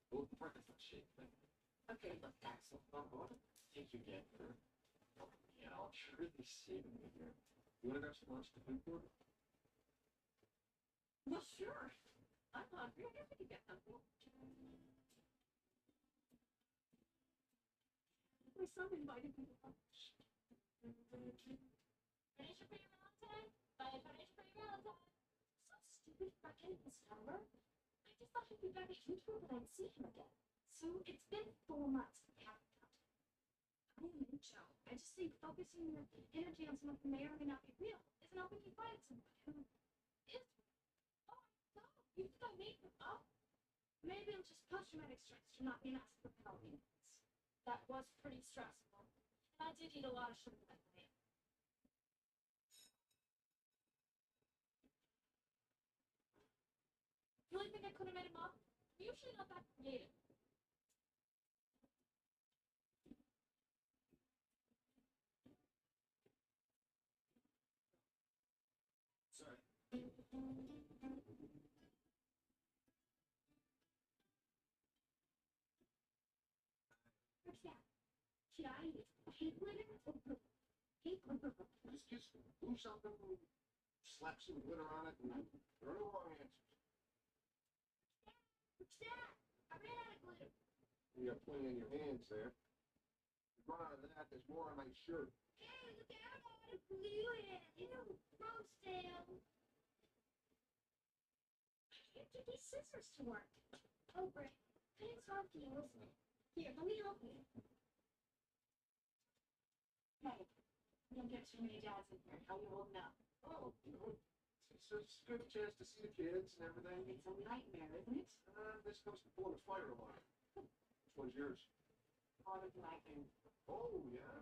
J: Oh, the part that's not shaped.
F: Okay, look, Axel.
J: I want to thank you again for helping me out. You're really saving me here. You want to grab some lunch at the food court?
F: Well, sure. I'm hungry. I guess we could get something. My son invited me to lunch.
Q: Finish it for your Valentine? Buy a finish for your Valentine. So stupid fucking his number. I just thought he'd be back at YouTube and I'd see him again. So it's been 4 months we haven't talked. I am in Joe. I just think focusing your energy on someone who may or may not be real isn't helping you find someone who is real. Oh no, you think I made them up? Maybe I'm just post-traumatic stress from not being asked for Halloween. That was pretty stressful. And I did eat a lot of sugar that night. Really think I could have made him up? I'm usually not that creative.
J: Sorry.
Q: Where's that? Should I eat it?
F: Cake glitter? Cake glitter.
J: Just do something, slap some glitter on it, and there are no wrong answers.
Q: What's that? I ran out of glitter.
J: You got plenty in your hands there. You run out of that, there's more on my shirt.
Q: Hey, look out! I want to glue it. Ew, gross, Dale. I can't get these scissors to work. Oh, Britt, cutting's hard for you, isn't it? Here, let me help you. Hey, we don't get too many dads in here. How you holding up?
J: Oh, it's a good chance to see the kids and everything.
F: It's a nightmare, isn't it?
J: They're supposed to pull the fire alarm. Which one's yours?
F: Auto dragon.
J: Oh, yeah.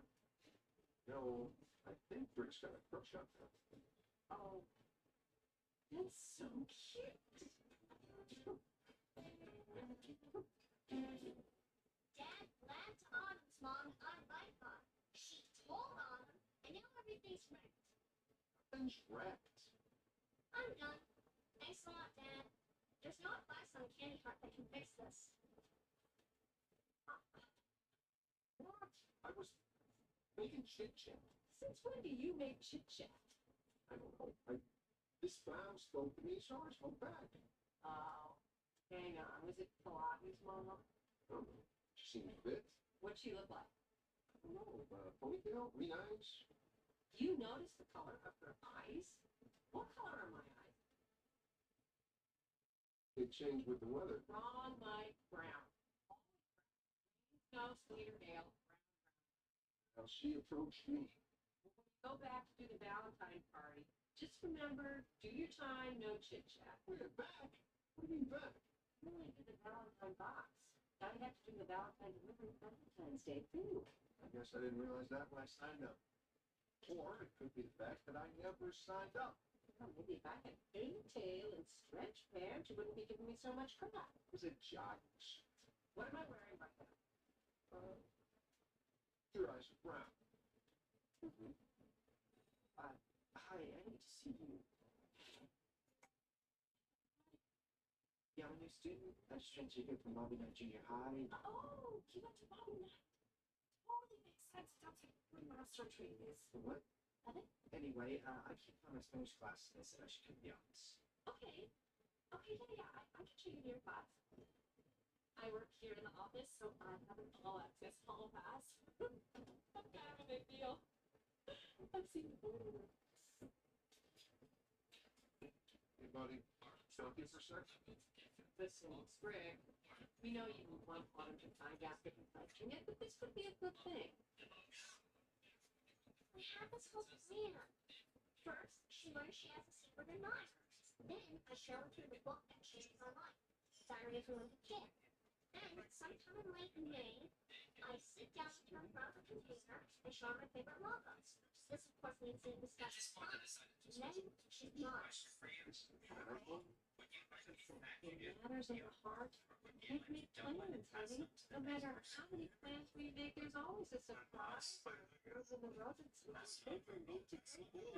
J: No, I think Brick's got a crush on her.
F: Oh, that's so cute.
Q: Dad blabbed to Autumn's mom on my phone. She told Autumn, and now everything's wrecked.
J: Things wrecked.
Q: I'm done. Thanks a lot, Dad. There's no advice on Candy Heart that can fix this.
J: What? I was making chit chat.
F: Since when do you make chit chat?
J: I don't know. This brown spoke to me, so I spoke back.
F: Oh, hang on. Was it Pilates, Mama?
J: Oh, she seemed fit.
F: What'd she look like?
J: I don't know. Ponytail, green eyes.
F: Do you notice the color of her eyes? What color are my eyes?
J: It changed with the weather.
F: Wrong, Mike. Brown. No, sweeter nail.
J: Now she approached me.
F: Go back to do the Valentine party. Just remember, do your time, no chit chat.
J: Wait, back? What do you mean back?
F: You only did the Valentine box. Now you have to do the Valentine delivery Valentine's Day too.
J: I guess I didn't realize that when I signed up. Or it could be the fact that I never signed up.
F: Well, maybe if I had pigtail and stretch pants, you wouldn't be giving me so much crap.
J: It was a jogging suit.
F: What am I wearing right now?
J: Your eyes are brown.
F: Hi, I need to see you. Yeah, I'm a new student. I just went to here from Bobby Knight Junior High.
Q: Oh, you went to Bobby Knight. Totally makes sense. That's where master training is.
J: What?
Q: Nothing?
F: Anyway, I can't find my Spanish class, and I said I should come to the office.
Q: Okay. Okay, yeah. I can show you your class. I work here in the office, so I have an all-access hall pass. That's kind of a big deal. I've seen the photos.
J: Hey, buddy. Stop you for a sec.
F: Listen, Sprig, we know you will want Autumn to find out that you're liking it, but this could be a good thing.
Q: We have this whole plan. First, she learns she has a secret admirer. Then, I show her through the book that she reads online, Diary of a Wimpy Kid. Then, sometime in late May, I sit down with her in front of the computer and show her my favorite logos. This, of course, means they discuss fun. Then, she's mine.
F: It matters of the heart. Can't make plans, honey. No matter how many plans we make, there's always a surprise. Girls in the road, it's not big for me to see. Like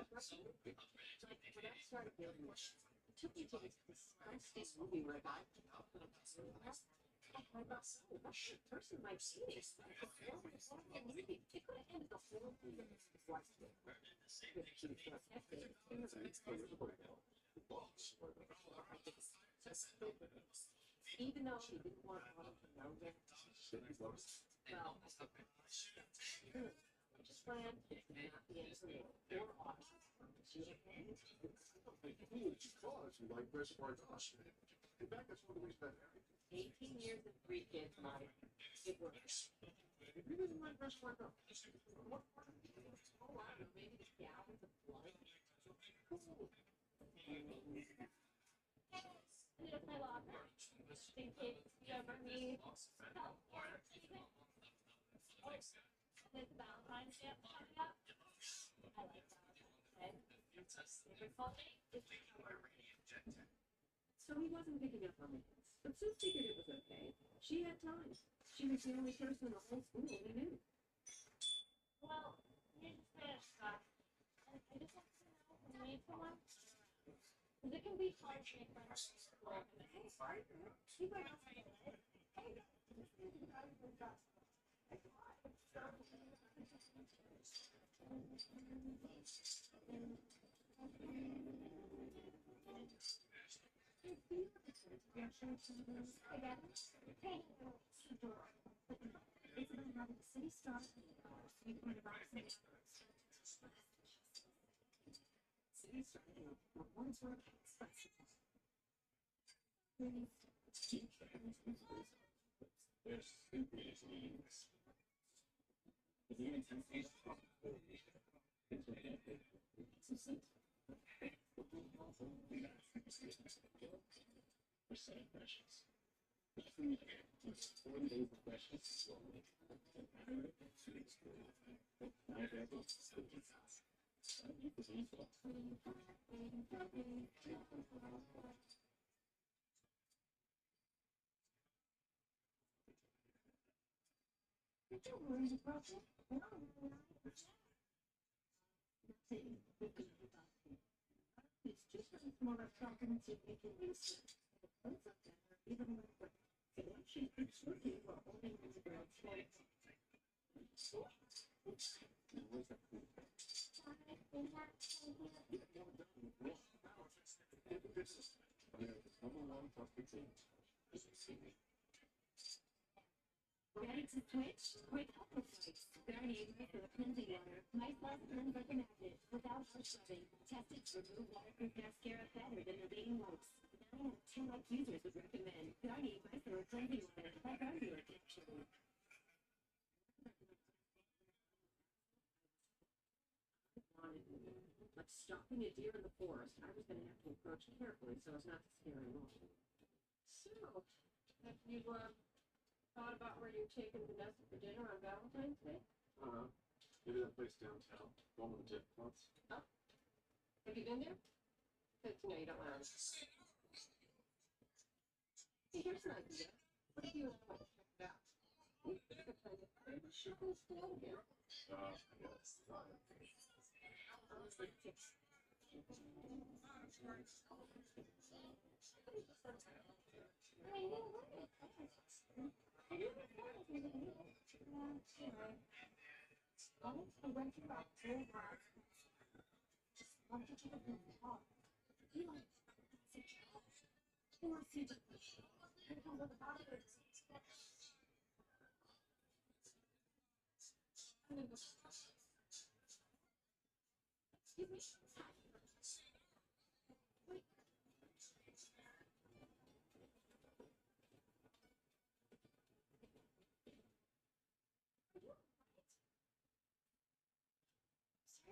F: when I started building it, it took me to this disgusting movie where I had a person might see this. It could have ended the whole thing. Even though she didn't want Autumn to know that, well, I just planned to not be information or Autumn. She was
J: Because you like Chris Bartosz. In fact, that's one of the reasons I married you.
F: 18 years and 3 kids, Mike. It works.
J: You really didn't like Chris Bartosz.
F: Oh, I don't know, maybe the gallons of blood.
Q: Put it up my locker. In case you ever need help or anything. There's Valentine's Day coming up. I like Valentine's Day. Favorite holiday is
F: So he wasn't picking up romance, but Sue figured it was okay. She had time. She was the only person in the whole school who knew.
Q: well, here's the Spanish class. And I just want to know if you need someone. Because it can be hard to make friends in school. Hey, partner. You might not say it. Hey, this is the guy who got
F: Ready to switch? Quick help switch. Guardian for the cleansing water. My plus blends like a magnet without harsh rubbing. Tested to remove waterproof mascara better than the leading wipes. 9 out of 10 like users would recommend. Guardian for cleansing water by Guardian actually. Like stalking a deer in the forest, I was going to have to approach carefully so as not to scare him off. So, have you thought about where you're taking Vanessa for dinner on Valentine's Day?
J: Maybe that place downtown. One with the dip plots.
F: Oh. Have you been there? Good to know you don't want to. Hey, here's an idea. What if you and I went to check it out? We could find a pretty shopping store here.
J: Yes.
F: Sorry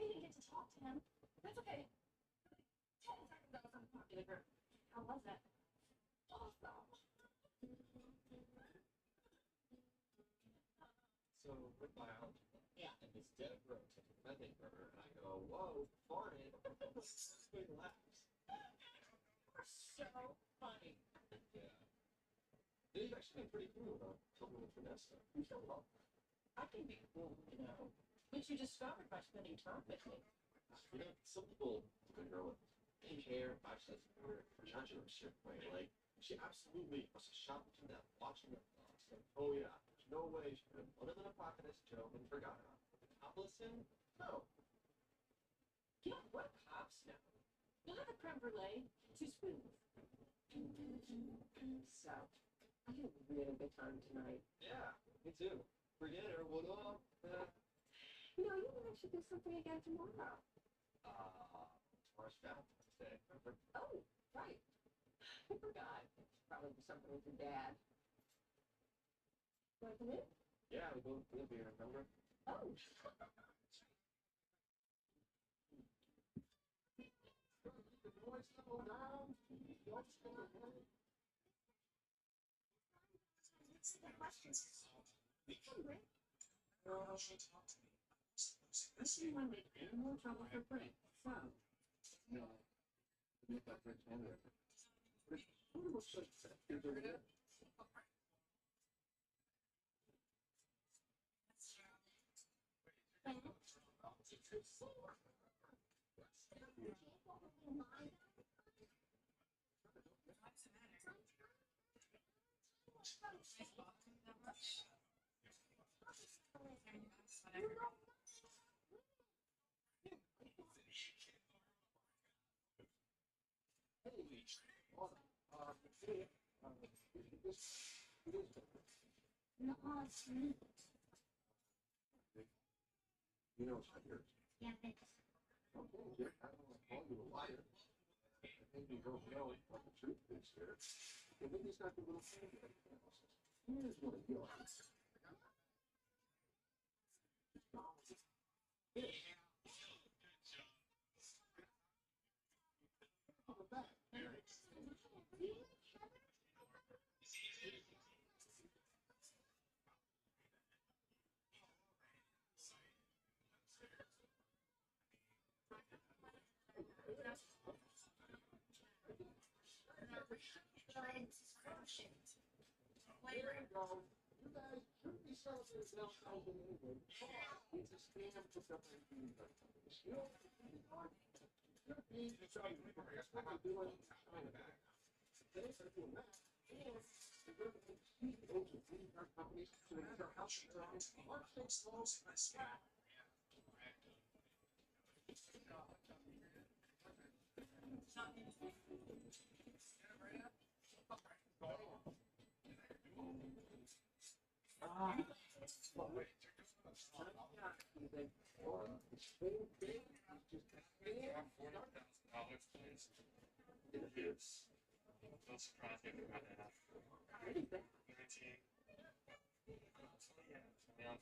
F: you didn't get to talk to him. That's okay. 10 seconds that was unpopular. How was that? Awesome.
J: So, with biology,
F: Yeah.
J: and this dead road to the methane burner, and I go, whoa, farted. Big laughs.
F: You're so funny.
J: Yeah. They've actually been pretty cool about helping with Vanessa.
F: Well, I can be cool, you know. Which you discovered by spending time with me.
J: You know, some people look at a girl with pink hair, 5 cents for not in a certain way. Like, she absolutely must have shot between that watching her thoughts. Like, oh yeah, there's no way she could have other than a pocket joke and forgot her. Topless in? No.
F: Yeah, what cops now? You'll have a creme brulee, 2 spoons. So, I had a really good time tonight.
J: Yeah, me too. Forget her, what up?
F: You know, you and I should do something again tomorrow.
J: Tomorrow's Valentine's Day, remember?
F: Oh, right. I forgot. It's probably something with your dad. Want to come in?
J: Yeah, we both live here, remember?
F: Oh. I didn't want to make any more trouble for Brick, so.
J: No. Make that bridge handle. What should I say?
Q: No, it's me.
J: You know it's not yours.
Q: Yeah, thanks.
J: Okay, yeah, I don't want to call you a liar. Maybe you don't know what the truth is here. And maybe it's not the little thing that here's what it is. You guys shouldn't be celebrating Valentine's Day anyway. It's a scam to separate you guys. You know, you're being decided. That's what they're doing in China. They are doing that. And they're going to keep those three companies to make their house around. Aren't they slow?
R: No surprise if you got that. On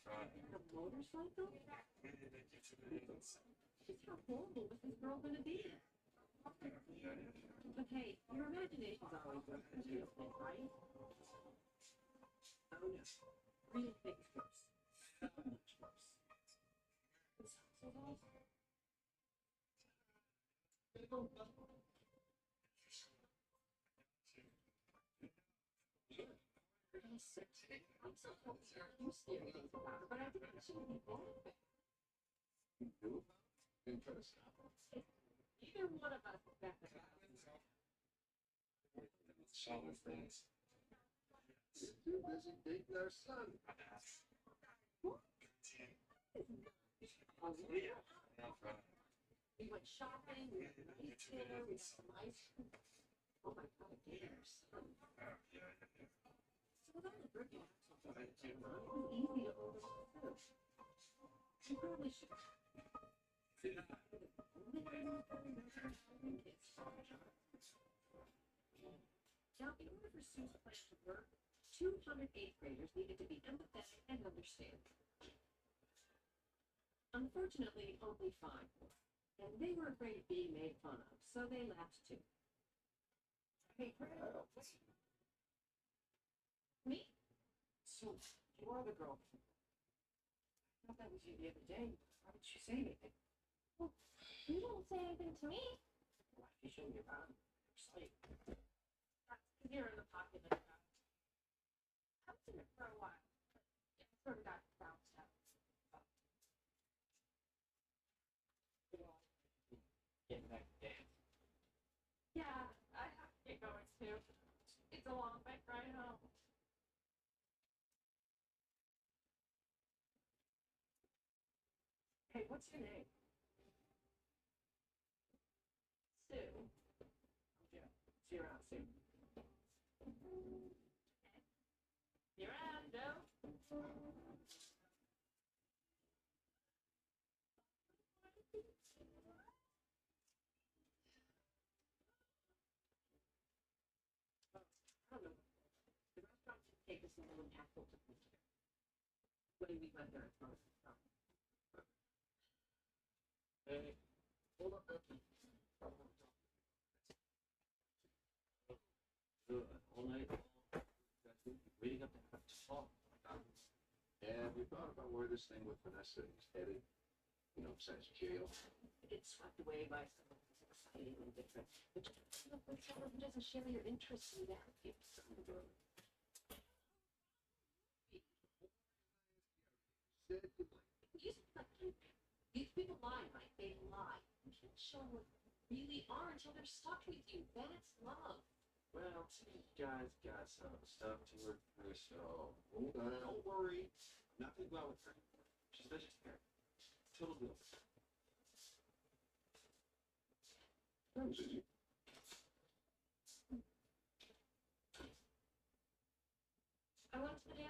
R: Friday.
F: A motorcycle?
R: Maybe they get to the end.
F: Just how horrible was this girl gonna be? But hey, your imagination's always worth beautiful, right? Oh no. Real things first. So much worse. This house is awesome. I'm so you scary things about her, but I think she would be bad.
J: You do? You try to stop her.
F: Either one of us is back there.
R: Solid things.
J: You're too busy dating our son.
F: Oh, yeah. We went shopping, we had a nice dinner, we got some ice cream. Oh my god, gators. So without the brick and axle, it was easy to overcome. You probably should. Now, in order for Sue's plan to work, 200 eighth graders needed to be empathetic and understanding. Unfortunately, only 5 were, and they were afraid of being made fun of, so they left too. Hey, Brad, me? So, you are the girl. I thought that was you the other day. Why didn't you say anything?
Q: Well, you didn't say anything to me.
F: Why did you show me around? Sleep. Here in the pocket of the house. I was in it for a while. It sort of got bounced out.
J: Getting back to dance.
F: Yeah, I have to get going too. It's a long bike ride home. Hey, what's your name? Sue. Yeah. See you around, Sue. You're out, Joe. I don't know. The restaurant should take us a little apple to put together. What do you mean by there?
J: Hey, hold up, Becky. Good. All night long. Waiting up to have to talk. And we thought about where this thing with Vanessa is headed. You know, besides jail.
F: It's swept away by someone who's exciting and different. But just look with someone who doesn't share your interests in that. You these people lie, right? They lie. You can't show them what they really are until they're stuck with you. That's love.
J: Well, see, you guys got some stuff to work through, so don't worry. I'm not gonna go out with her. She's vegetarian. Total deal.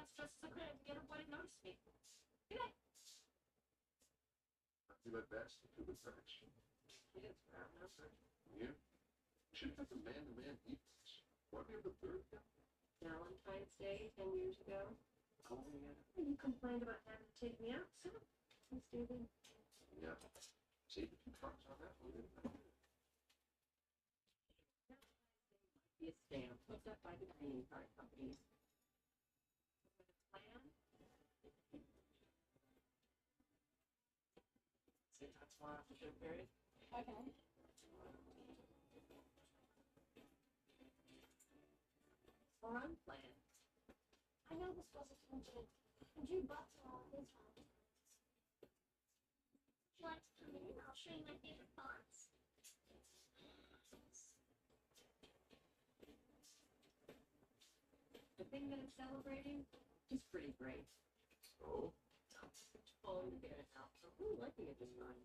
F: as fast as I could to get everybody to notice me. Good night.
J: I do my best to do the search. Kids, man, that's it. You should have the man-to-man evenings. What do you have the third guy?
F: Valentine's Day 10 years ago.
J: Oh, yeah.
F: You complained about having to take me out, so let's do it.
J: Yeah. Save a few bucks on that one, didn't I?
F: Be a stamp hooked up by the greeting card companies. Plan?
J: See, that's why after show period.
F: Okay. Or unplanned.
Q: I know this wasn't mentioned, and Drew butts are all his own. Would you like to come in? I'll show you my favorite fonts.
F: The thing that I'm celebrating is pretty great.
J: So?
F: It's falling together now. I'm really liking it this time.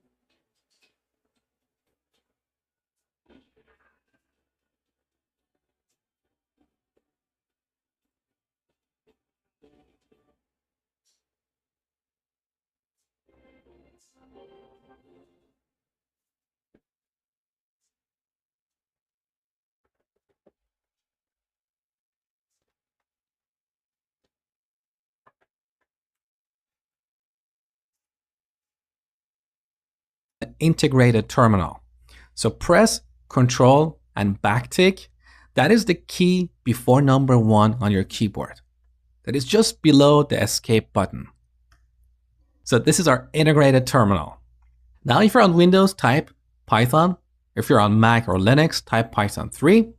S: Integrated terminal. So press Control and backtick. That is the key before number 1 on your keyboard. That is just below the escape button. So this is our integrated terminal. Now if you're on Windows, type Python. If you're on Mac or Linux, type Python 3.